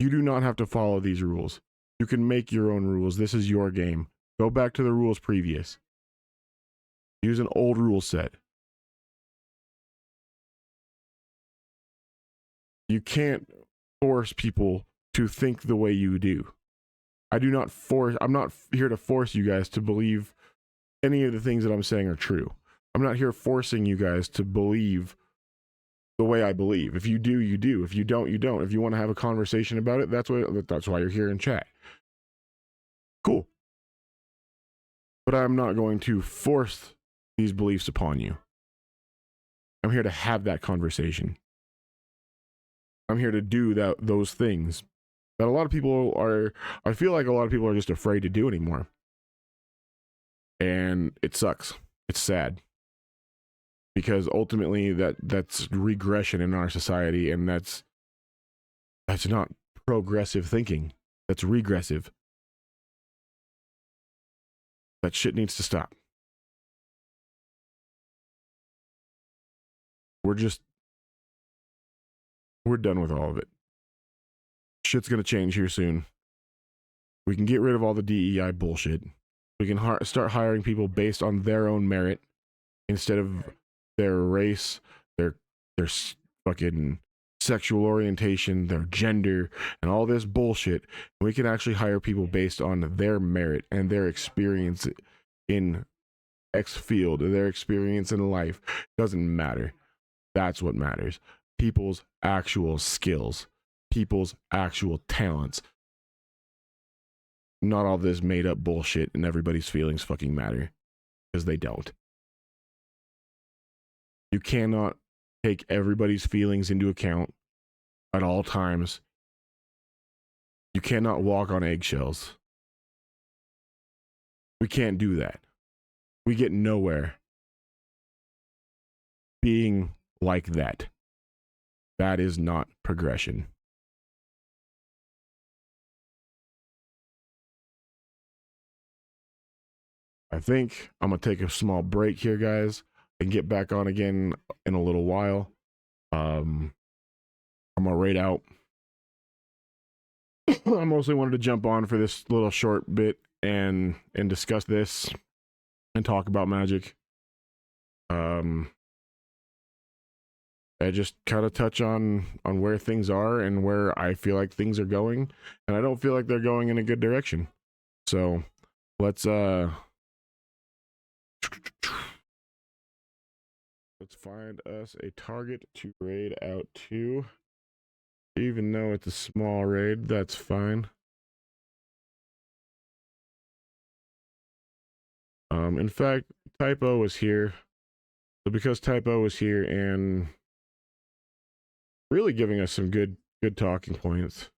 You do not have to follow these rules. You can make your own rules. This is your game. Go back to the rules previous. Use an old rule set. you can't force people to think the way you do. I'm not here to force you guys to believe any of the things that I'm saying are true. I'm not here forcing you guys to believe the way I believe. If you do, you do. If you don't, you don't. If you want to have a conversation about it, that's why you're here in chat. Cool. But I'm not going to force these beliefs upon you. I'm here to have that conversation. I'm here to do those things that a lot of people are, I feel like a lot of people are just afraid to do anymore. And it sucks. It's sad. Because ultimately that's regression in our society, and that's not progressive thinking. That's regressive. That shit needs to stop. We're done with all of it. Shit's gonna change here soon. We can get rid of all the DEI bullshit. We can start hiring people based on their own merit instead of their race, their fucking sexual orientation, their gender, and all this bullshit. And we can actually hire people based on their merit and their experience in X field, or their experience in life. Doesn't matter. That's what matters. People's actual skills, people's actual talents. Not all this made up bullshit and everybody's feelings fucking matter, because they don't. You cannot take everybody's feelings into account at all times. You cannot walk on eggshells. We can't do that. We get nowhere being like that. That is not progression. I think I'm going to take a small break here, guys, and get back on again in a little while. I'm going to raid out. I mostly wanted to jump on for this little short bit and discuss this and talk about Magic. I just kind of touch on where things are and where I feel like things are going, and I don't feel like they're going in a good direction. So let's find us a target to raid out to. Even though it's a small raid, that's fine. In fact, Typo was here. So because Typo was here and really giving us some good talking points.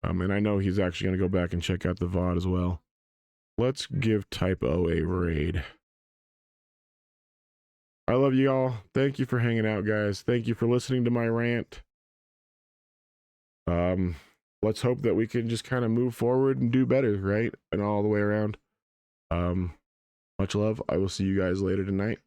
And I know he's actually going to go back and check out the VOD as well. Let's give Typo a raid. I love you all. Thank you for hanging out, guys. Thank you for listening to my rant. Let's hope that we can just kind of move forward and do better, right? And all the way around. Much love. I will see you guys later tonight.